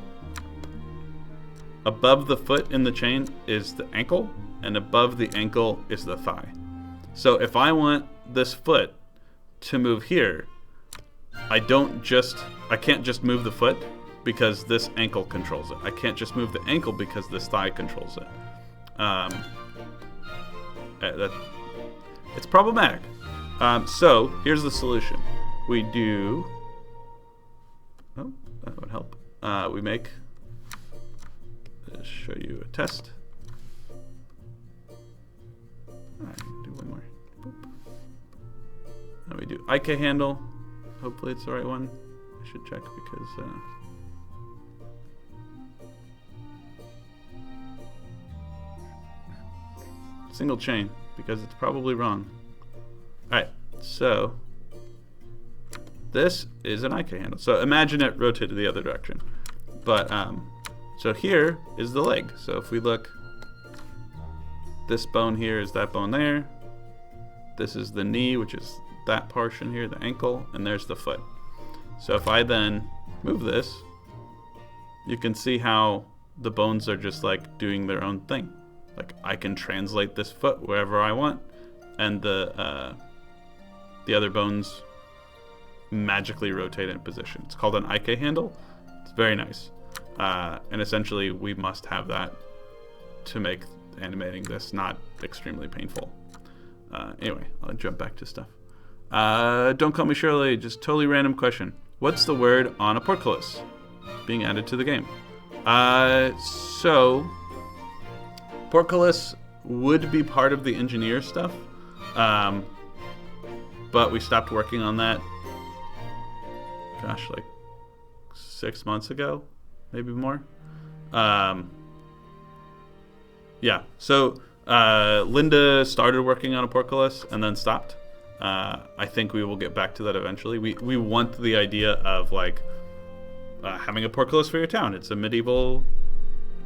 S1: Above the foot in the chain is the ankle, and above the ankle is the thigh. So if I want this foot to move here, I can't just move the foot because this ankle controls it. I can't just move the ankle because this thigh controls it. It's problematic. So here's the solution. We do. Oh, that would help. We make. Let's show you a test. Alright, do one more. Boop. And we do IK handle. Hopefully it's the right one. I should check because. Single chain, because it's probably wrong. Alright, so this is an IK handle. So imagine it rotated the other direction. But so here is the leg. So if we look, this bone here is that bone there. This is the knee, which is that portion here, the ankle, and there's the foot. So if I then move this, you can see how the bones are just like doing their own thing. Like I can translate this foot wherever I want, and the other bones magically rotate in position. It's called an IK handle. It's very nice. And essentially we must have that to make animating this not extremely painful. Anyway, I'll jump back to stuff. Don't call me Shirley, just totally random question. What's the word on a portcullis being added to the game? So portcullis would be part of the engineer stuff, but we stopped working on that, gosh, like 6 months ago, maybe more. Yeah, so Linda started working on a portcullis and then stopped. I think we will get back to that eventually. We want the idea of like having a portcullis for your town. It's a medieval,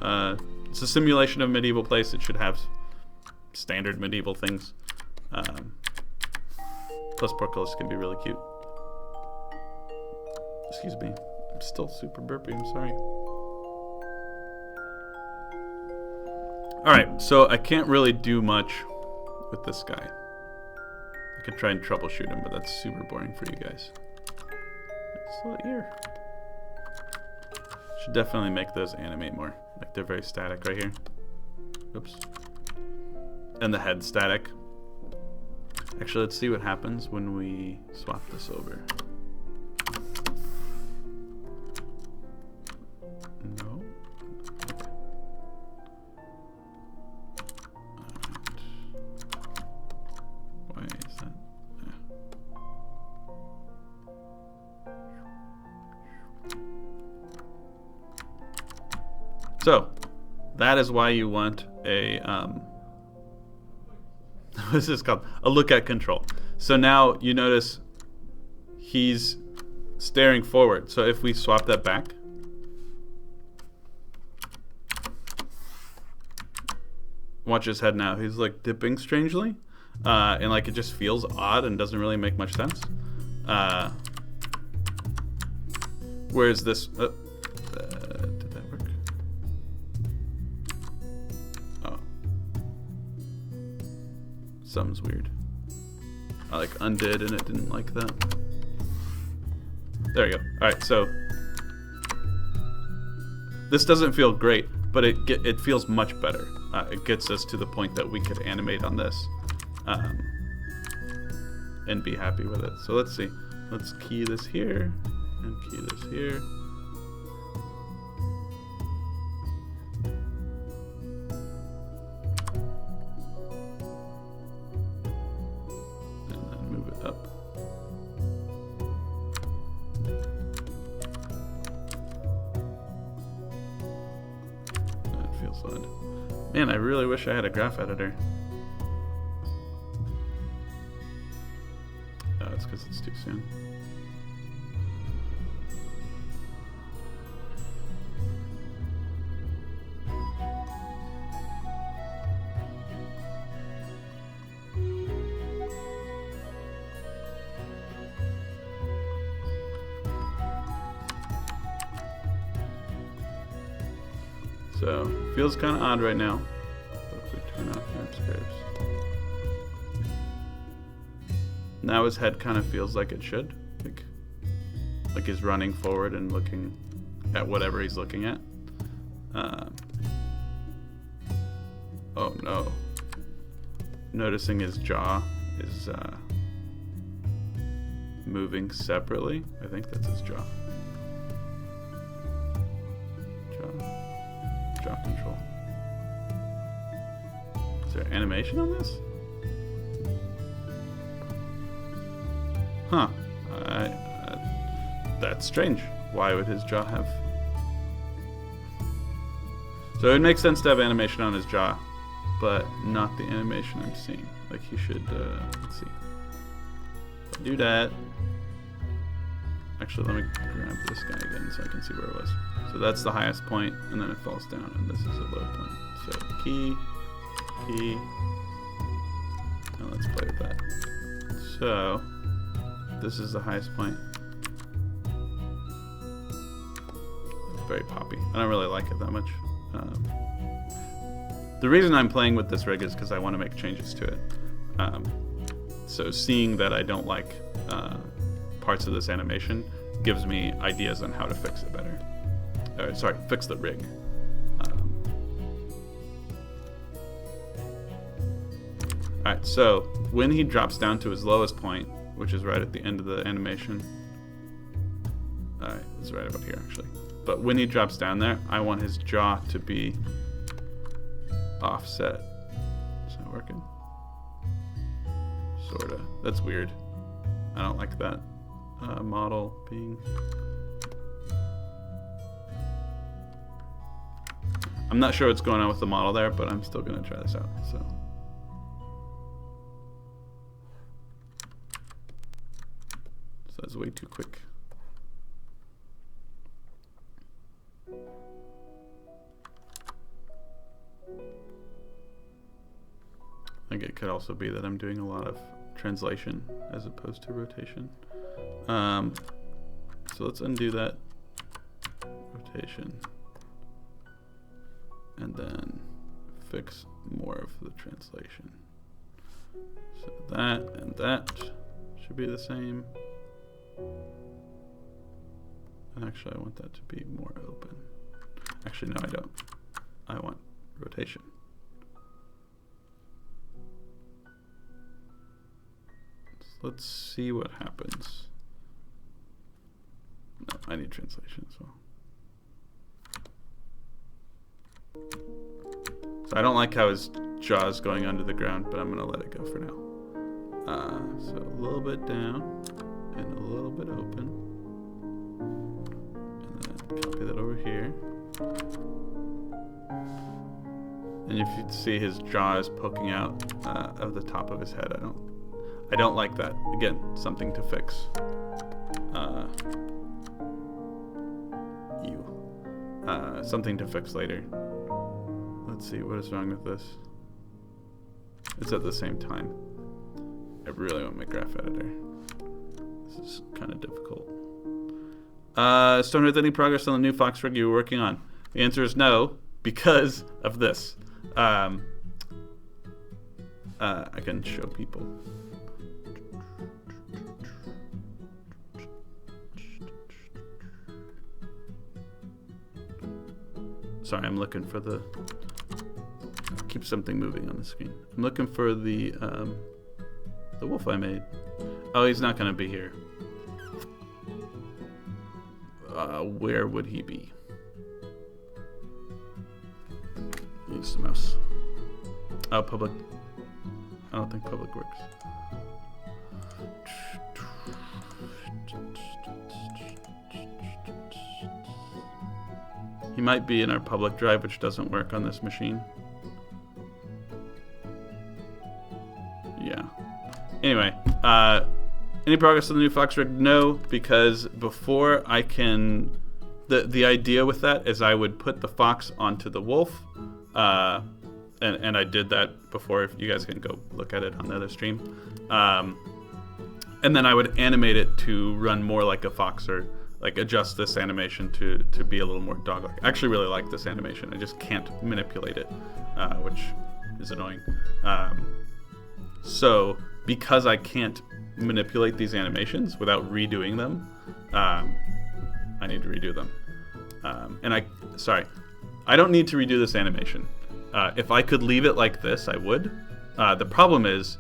S1: it's a simulation of a medieval place. It should have standard medieval things. Plus portcullis can be really cute. Excuse me, I'm still super burpy, I'm sorry. Alright, so I can't really do much with this guy. I could try and troubleshoot him, but that's super boring for you guys. It's a little ear. Should definitely make those animate more. Like they're very static right here. Oops. And the head static. Actually, let's see what happens when we swap this over. No. Okay. Why is that? Yeah. So, that is why you want a this is called a look at control. So now you notice he's staring forward. So if we swap that back, watch his head now. He's like dipping strangely, and like it just feels odd and doesn't really make much sense. Whereas this, did that work? Oh, something's weird. I like undid and it didn't like that. There we go. All right, so this doesn't feel great, but it feels much better. It gets us to the point that we could animate on this and be happy with it. So let's see. Let's key this here and key this here. And then move it up. That feels odd. Man, I really wish I had a graph editor. Oh, it's because it's too soon. So, feels kind of odd right now. But if we turn off ramp scrapes. Now his head kind of feels like it should. Like he's running forward and looking at whatever he's looking at. Oh no. Noticing his jaw is moving separately. I think that's his jaw. Jaw control. Is there animation on this? Huh. That's strange. Why would his jaw have... So it makes sense to have animation on his jaw, but not the animation I'm seeing. Like he should, let's see. Do that. Actually, let me grab this guy again so I can see where it was. So that's the highest point, and then it falls down, and this is a low point. So key, and let's play with that. So this is the highest point. It's very poppy. I don't really like it that much. The reason I'm playing with this rig is because I want to make changes to it. So seeing that I don't like parts of this animation gives me ideas on how to fix it better. Sorry, fix the rig. Alright, so when he drops down to his lowest point, which is right at the end of the animation, it's right about here actually. But when he drops down there, I want his jaw to be offset. Is that working? Sorta. That's weird. I don't like that model being... I'm not sure what's going on with the model there, but I'm still gonna try this out, so. That's way too quick. I think it could also be that I'm doing a lot of translation as opposed to rotation. So let's undo that rotation and then fix more of the translation. So that and that should be the same. And actually I want that to be more open. Actually no, I don't. I want rotation. So let's see what happens. No, I need translation as well. So I don't like how his jaw is going under the ground, but I'm gonna let it go for now. So a little bit down and a little bit open. And then copy that over here. And if you see his jaw is poking out of the top of his head, I don't like that. Again, something to fix. Something to fix later. Let's see, what is wrong with this? It's at the same time. I really want my graph editor. This is kind of difficult. Stonehearth, any progress on the new Fox rig you were working on? The answer is no, because of this. I can show people. Sorry, I'm looking for the... Keep something moving on the screen. I'm looking for the wolf I made. Oh, he's not gonna be here. Where would he be? Use the mouse. Oh, public. I don't think public works. He might be in our public drive, which doesn't work on this machine. Yeah. Anyway, any progress on the new Fox rig? No, because before I can... The idea with that is I would put the Fox onto the wolf, and I did that before. If you guys can go look at it on the other stream. And then I would animate it to run more like a Fox or like adjust this animation to be a little more dog-like. I actually really like this animation. I just can't manipulate it, which is annoying. So because I can't manipulate these animations without redoing them, I need to redo them. I don't need to redo this animation. If I could leave it like this, I would. The problem is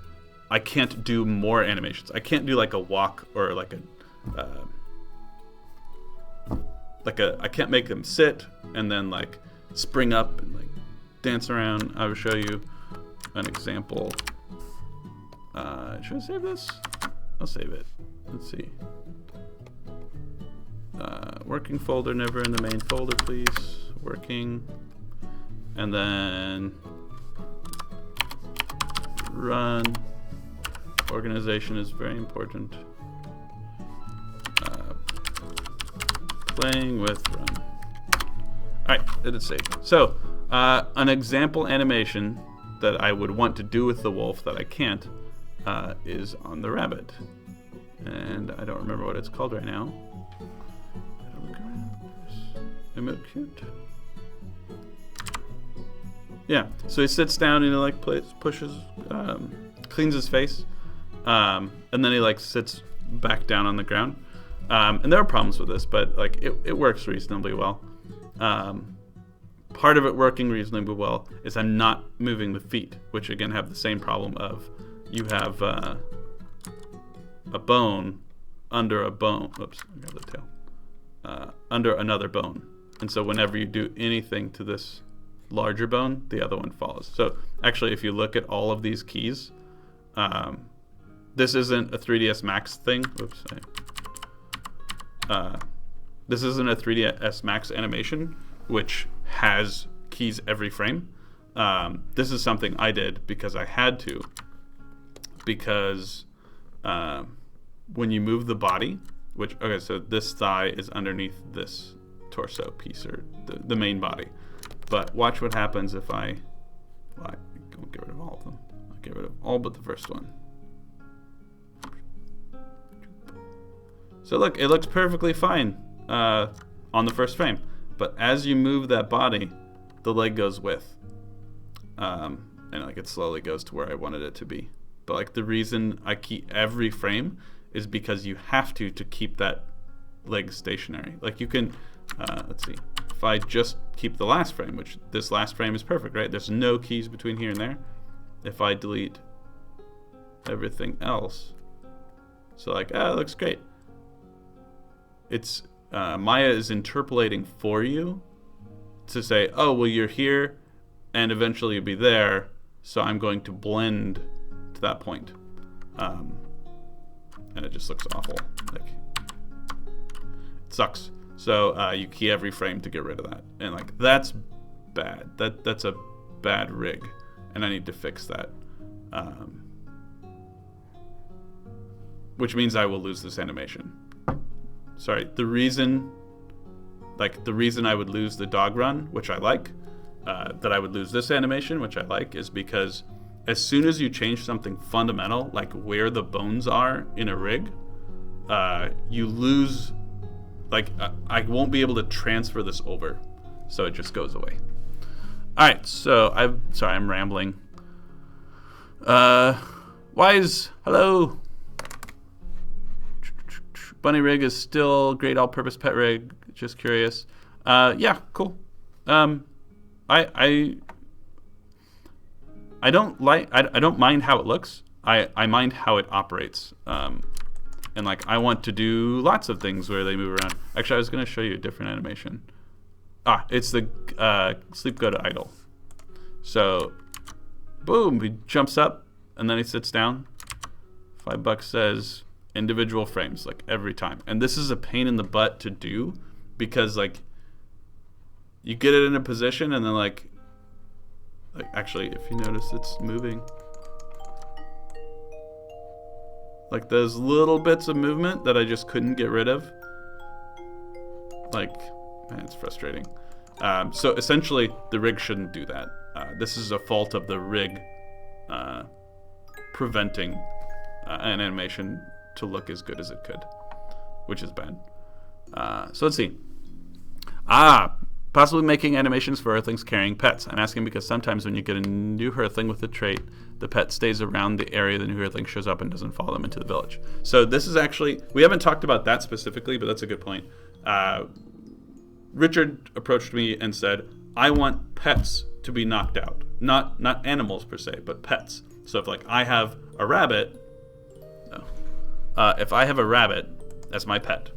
S1: I can't do more animations. I can't do like a walk or I can't make them sit and then like spring up and like dance around. I will show you an example. Should I save this? I'll save it. Let's see. Working folder, never in the main folder, please. Working. And then run. Organization is very important. Playing with run. Alright, it is saved. So, an example animation that I would want to do with the wolf that I can't is on the rabbit. And I don't remember what it's called right now. Emote cute. Yeah, so he sits down and he like pushes, cleans his face, and then he like sits back down on the ground. And there are problems with this, but like it works reasonably well. Part of it working reasonably well is I'm not moving the feet, which again have the same problem of you have a bone under a bone. Oops, I got the tail. Under another bone. And so whenever you do anything to this larger bone, the other one follows. So actually, if you look at all of these keys, this isn't a 3ds Max thing. Oops. This isn't a 3ds Max animation, which has keys every frame. This is something I did because I had to. Because when you move the body, so this thigh is underneath this torso piece, or the main body. But watch what happens if I won't get rid of all of them. I'll get rid of all but the first one. So look, it looks perfectly fine on the first frame. But as you move that body, the leg goes with. And like it slowly goes to where I wanted it to be. But like the reason I keep every frame is because you have to keep that leg stationary. Like you can, let's see, if I just keep the last frame, which this last frame is perfect, right? There's no keys between here and there. If I delete everything else, so like, it looks great. It's, Maya is interpolating for you to say, oh, well, you're here and eventually you'll be there. So I'm going to blend to that point. And it just looks awful. Like, it sucks. So you key every frame to get rid of that. And like, that's bad. That's a bad rig. And I need to fix that. Which means I will lose this animation. Sorry, the reason I would lose the dog run, which I like, that I would lose this animation, which I like, is because as soon as you change something fundamental, like where the bones are in a rig, you lose, like, I won't be able to transfer this over. So it just goes away. All right, so I'm rambling. Wise, hello. Bunny rig is still great all-purpose pet rig. Just curious. Yeah, cool. I don't mind how it looks. I mind how it operates. And like I want to do lots of things where they move around. Actually, I was going to show you a different animation. It's the sleep go to idle. So, boom, he jumps up and then he sits down. $5 says individual frames, like every time. And this is a pain in the butt to do because like you get it in a position and then like actually, if you notice, it's moving. Like those little bits of movement that I just couldn't get rid of. Like, man, it's frustrating. So essentially, the rig shouldn't do that. This is a fault of the rig preventing an animation to look as good as it could, which is bad. So let's see. Possibly making animations for Earthlings carrying pets. I'm asking because sometimes when you get a new Earthling with a trait, the pet stays around the area the new Earthling shows up and doesn't follow them into the village. So this is actually, we haven't talked about that specifically, but that's a good point. Richard approached me and said, I want pets to be knocked out. Not animals per se, but pets. So if like I have a rabbit, if I have a rabbit as my pet,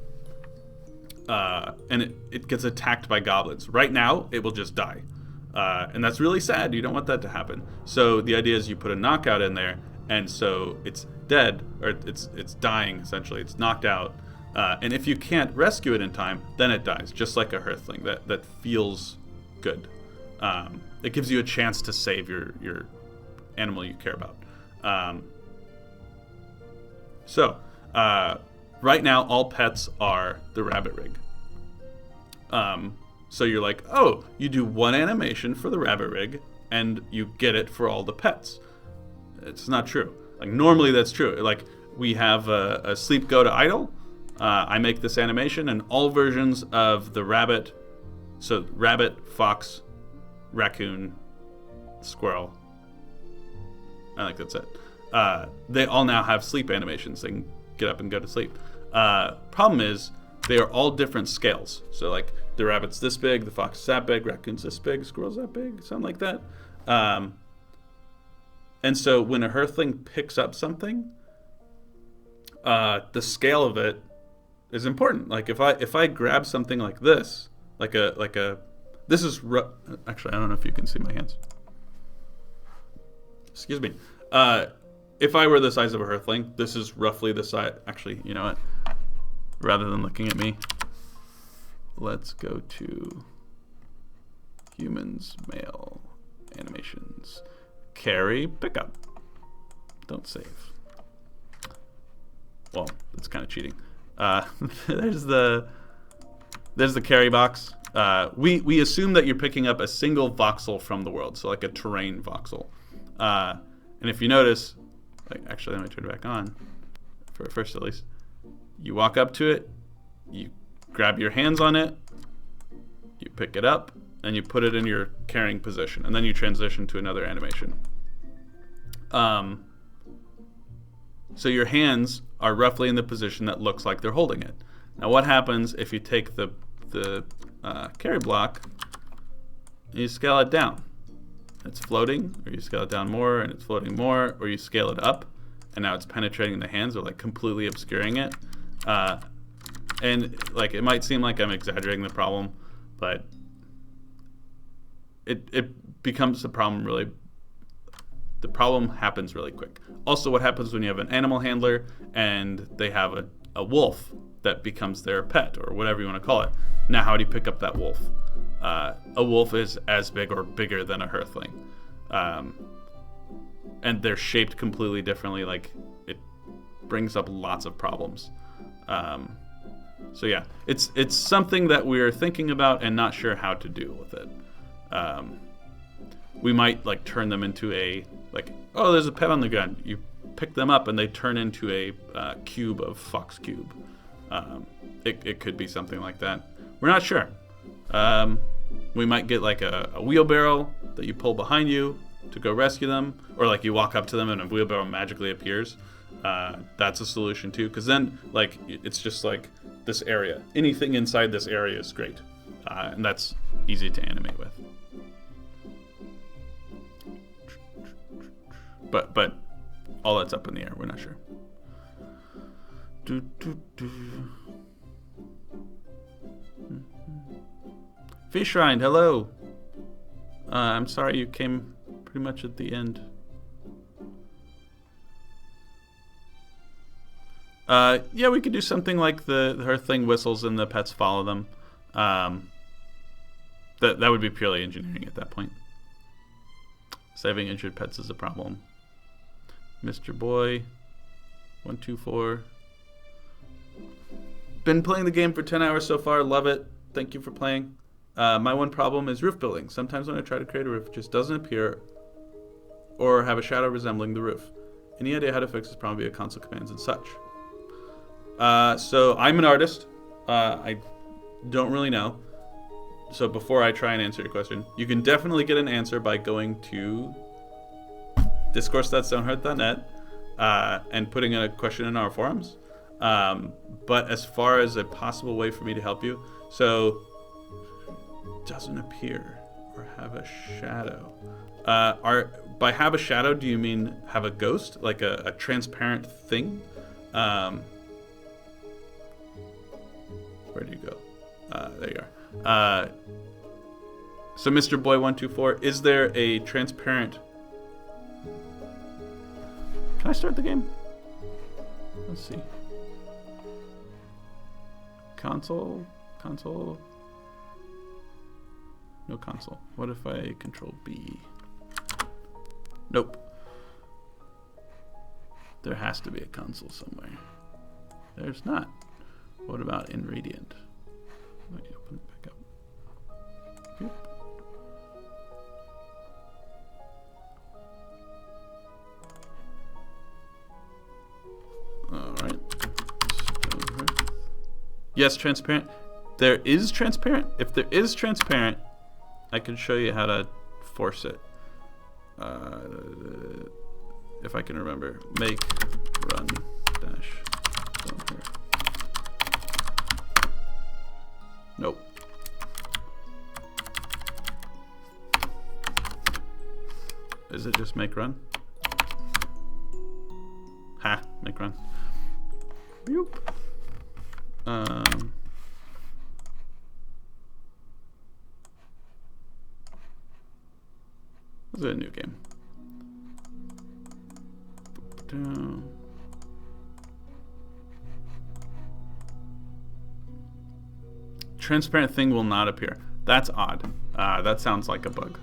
S1: and it gets attacked by goblins. Right now, it will just die. And that's really sad. You don't want that to happen. So the idea is you put a knockout in there, and so it's dead, or it's dying, essentially. It's knocked out. And if you can't rescue it in time, then it dies, just like a Hearthling. That feels good. It gives you a chance to save your animal you care about. Right now, all pets are the rabbit rig. So you're like, oh, you do one animation for the rabbit rig, and you get it for all the pets. It's not true. Like normally that's true. Like we have a sleep go to idle. I make this animation, and all versions of the rabbit, so rabbit, fox, raccoon, squirrel. I think that's it. They all now have sleep animations. They can get up and go to sleep. Problem is, they are all different scales. So like the rabbit's this big, the fox is that big, raccoon's this big, squirrel's that big, something like that. And so when a Hearthling picks up something, the scale of it is important. Like if I grab something like this, this is actually I don't know if you can see my hands. Excuse me. If I were the size of a Hearthling, this is roughly the size. Actually, you know what? Rather than looking at me, let's go to humans, male, animations, carry, pickup. Don't save. Well, that's kind of cheating. There's the carry box. We assume that you're picking up a single voxel from the world, so like a terrain voxel. And if you notice, actually, let me turn it back on for first at least. You walk up to it, you grab your hands on it, you pick it up, and you put it in your carrying position, and then you transition to another animation. So your hands are roughly in the position that looks like they're holding it. Now what happens if you take the carry block and you scale it down? It's floating, or you scale it down more and it's floating more, or you scale it up and now it's penetrating the hands or like completely obscuring it. And like it might seem like I'm exaggerating the problem, but it becomes a problem really. The problem happens really quick. Also, what happens when you have an animal handler and they have a wolf that becomes their pet or whatever you want to call it? Now, how do you pick up that wolf? A wolf is as big or bigger than a Hearthling, and they're shaped completely differently. Like it brings up lots of problems. So yeah, it's something that we're thinking about and not sure how to do with it. We might like turn them into oh, there's a pet on the ground. You pick them up and they turn into a cube of fox cube. It could be something like that. We're not sure. We might get like a wheelbarrow that you pull behind you to go rescue them, or like you walk up to them and a wheelbarrow magically appears. That's a solution too, because then like it's just like this area. Anything inside this area is great, and that's easy to animate with. But all that's up in the air. We're not sure. Fish Shrine, hello. I'm sorry you came pretty much at the end. Yeah, we could do something like her thing whistles and the pets follow them. That would be purely engineering at that point. Saving injured pets is a problem. Mr. Boy, 124. Been playing the game for 10 hours so far. Love it. Thank you for playing. My one problem is roof building. Sometimes when I try to create a roof, it just doesn't appear or have a shadow resembling the roof. Any idea how to fix this problem via console commands and such? So I'm an artist. I don't really know. So before I try and answer your question, you can definitely get an answer by going to discourse.stonehearth.net and putting a question in our forums. But as far as a possible way for me to help you, so doesn't appear or have a shadow. By have a shadow, do you mean have a ghost, like a transparent thing? Where do you go? There you are. So Mr. Boy124, is there a transparent... Can I start the game? Let's see. Console? No console. What if I control B? Nope. There has to be a console somewhere. There's not. What about in Radiant? Let me open it back up. Boop. Alright. Yes, transparent. There is transparent. If there is transparent, I can show you how to force it. If I can remember. Make run dash Stonehearth. Nope. Is it just make run? Ha, make run. Boop. This is a new game. Transparent thing will not appear. That's odd. That sounds like a bug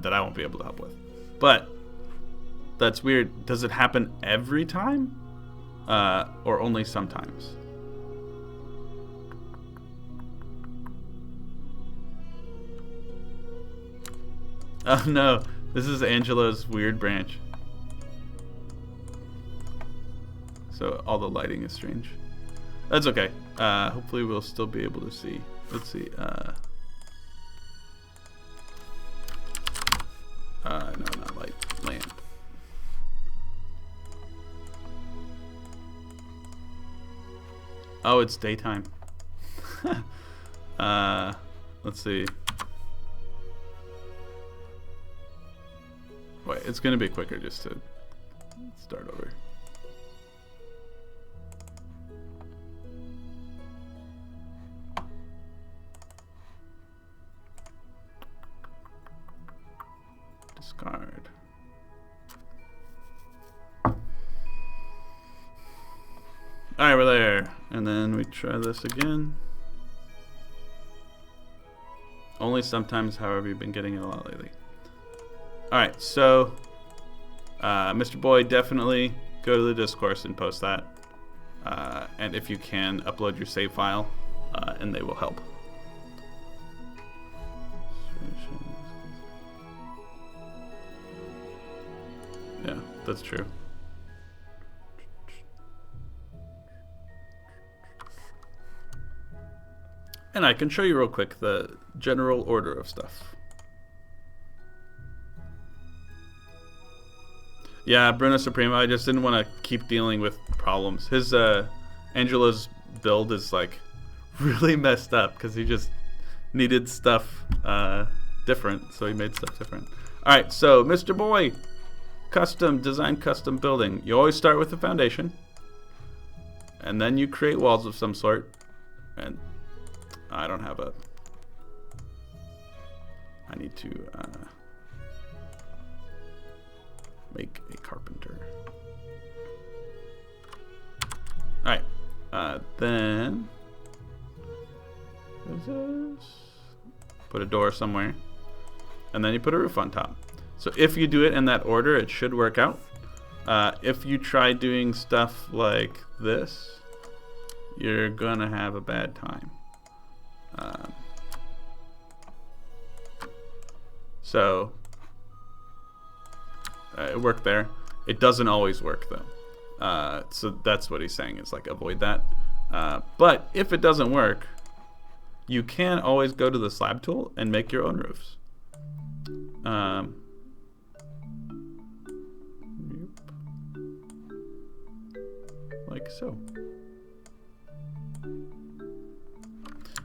S1: that I won't be able to help with. But that's weird. Does it happen every time? Or only sometimes? Oh no, this is Angelo's weird branch. So all the lighting is strange. That's okay. Hopefully we'll still be able to see. Let's see. No, not light. Lamp. Oh, it's daytime. Let's see. Wait, it's gonna be quicker just to start over. Discard. Alright, we're there. And then we try this again. Only sometimes, however, you've been getting it a lot lately. Alright, so Mr. Boy, definitely go to the discourse and post that. And if you can, upload your save file, and they will help. Yeah, that's true. And I can show you real quick the general order of stuff. Yeah, Bruno Supremo, I just didn't want to keep dealing with problems. His, Angelo's build is like really messed up because he just needed stuff different, so he made stuff different. Alright, so Mr. Boy, custom design, custom building. You always start with the foundation, and then you create walls of some sort, and I don't have a... I need to make a carpenter. Alright, then put a door somewhere, and then you put a roof on top. So if you do it in that order, it should work out. If you try doing stuff like this, you're gonna have a bad time. So it worked there. It doesn't always work though. So that's what he's saying, is like avoid that. But if it doesn't work, you can always go to the slab tool and make your own roofs. Like so.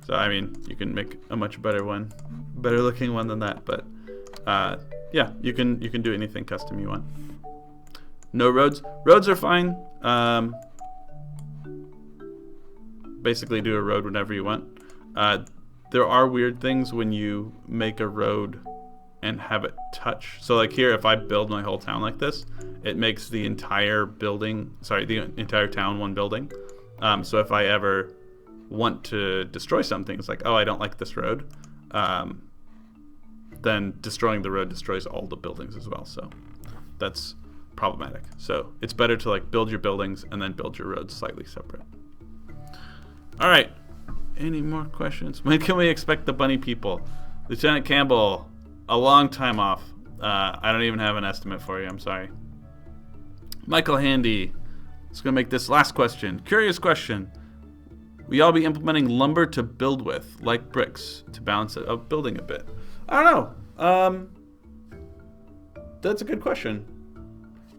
S1: So, I mean, you can make a much better looking one than that, but yeah, you can do anything custom you want. No roads. Roads are fine. Basically do a road whenever you want. There are weird things when you make a road and have it touch. So like here, if I build my whole town like this, it makes the entire entire town one building. So if I ever want to destroy something, it's like, oh, I don't like this road. Then destroying the road destroys all the buildings as well. So that's problematic. So it's better to like build your buildings and then build your roads slightly separate. All right. Any more questions? When can we expect the bunny people? Lieutenant Campbell, a long time off. I don't even have an estimate for you. I'm sorry. Michael Handy. It's going to make this last question. Curious question. Will y'all be implementing lumber to build with, like bricks, to balance it out building a bit? I don't know. That's a good question.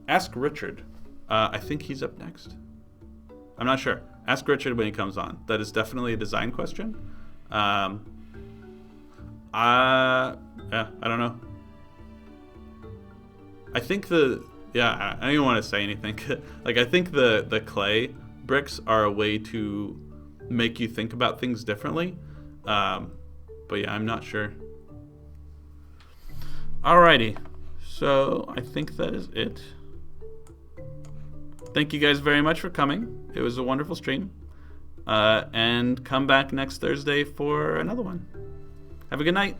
S1: Ask Richard. I think he's up next. I'm not sure. Ask Richard when he comes on. That is definitely a design question. Yeah, I don't know. I think I don't even want to say anything. Like, I think the clay bricks are a way to make you think about things differently. But yeah, I'm not sure. Alrighty. So I think that is it. Thank you guys very much for coming. It was a wonderful stream. And come back next Thursday for another one. Have a good night.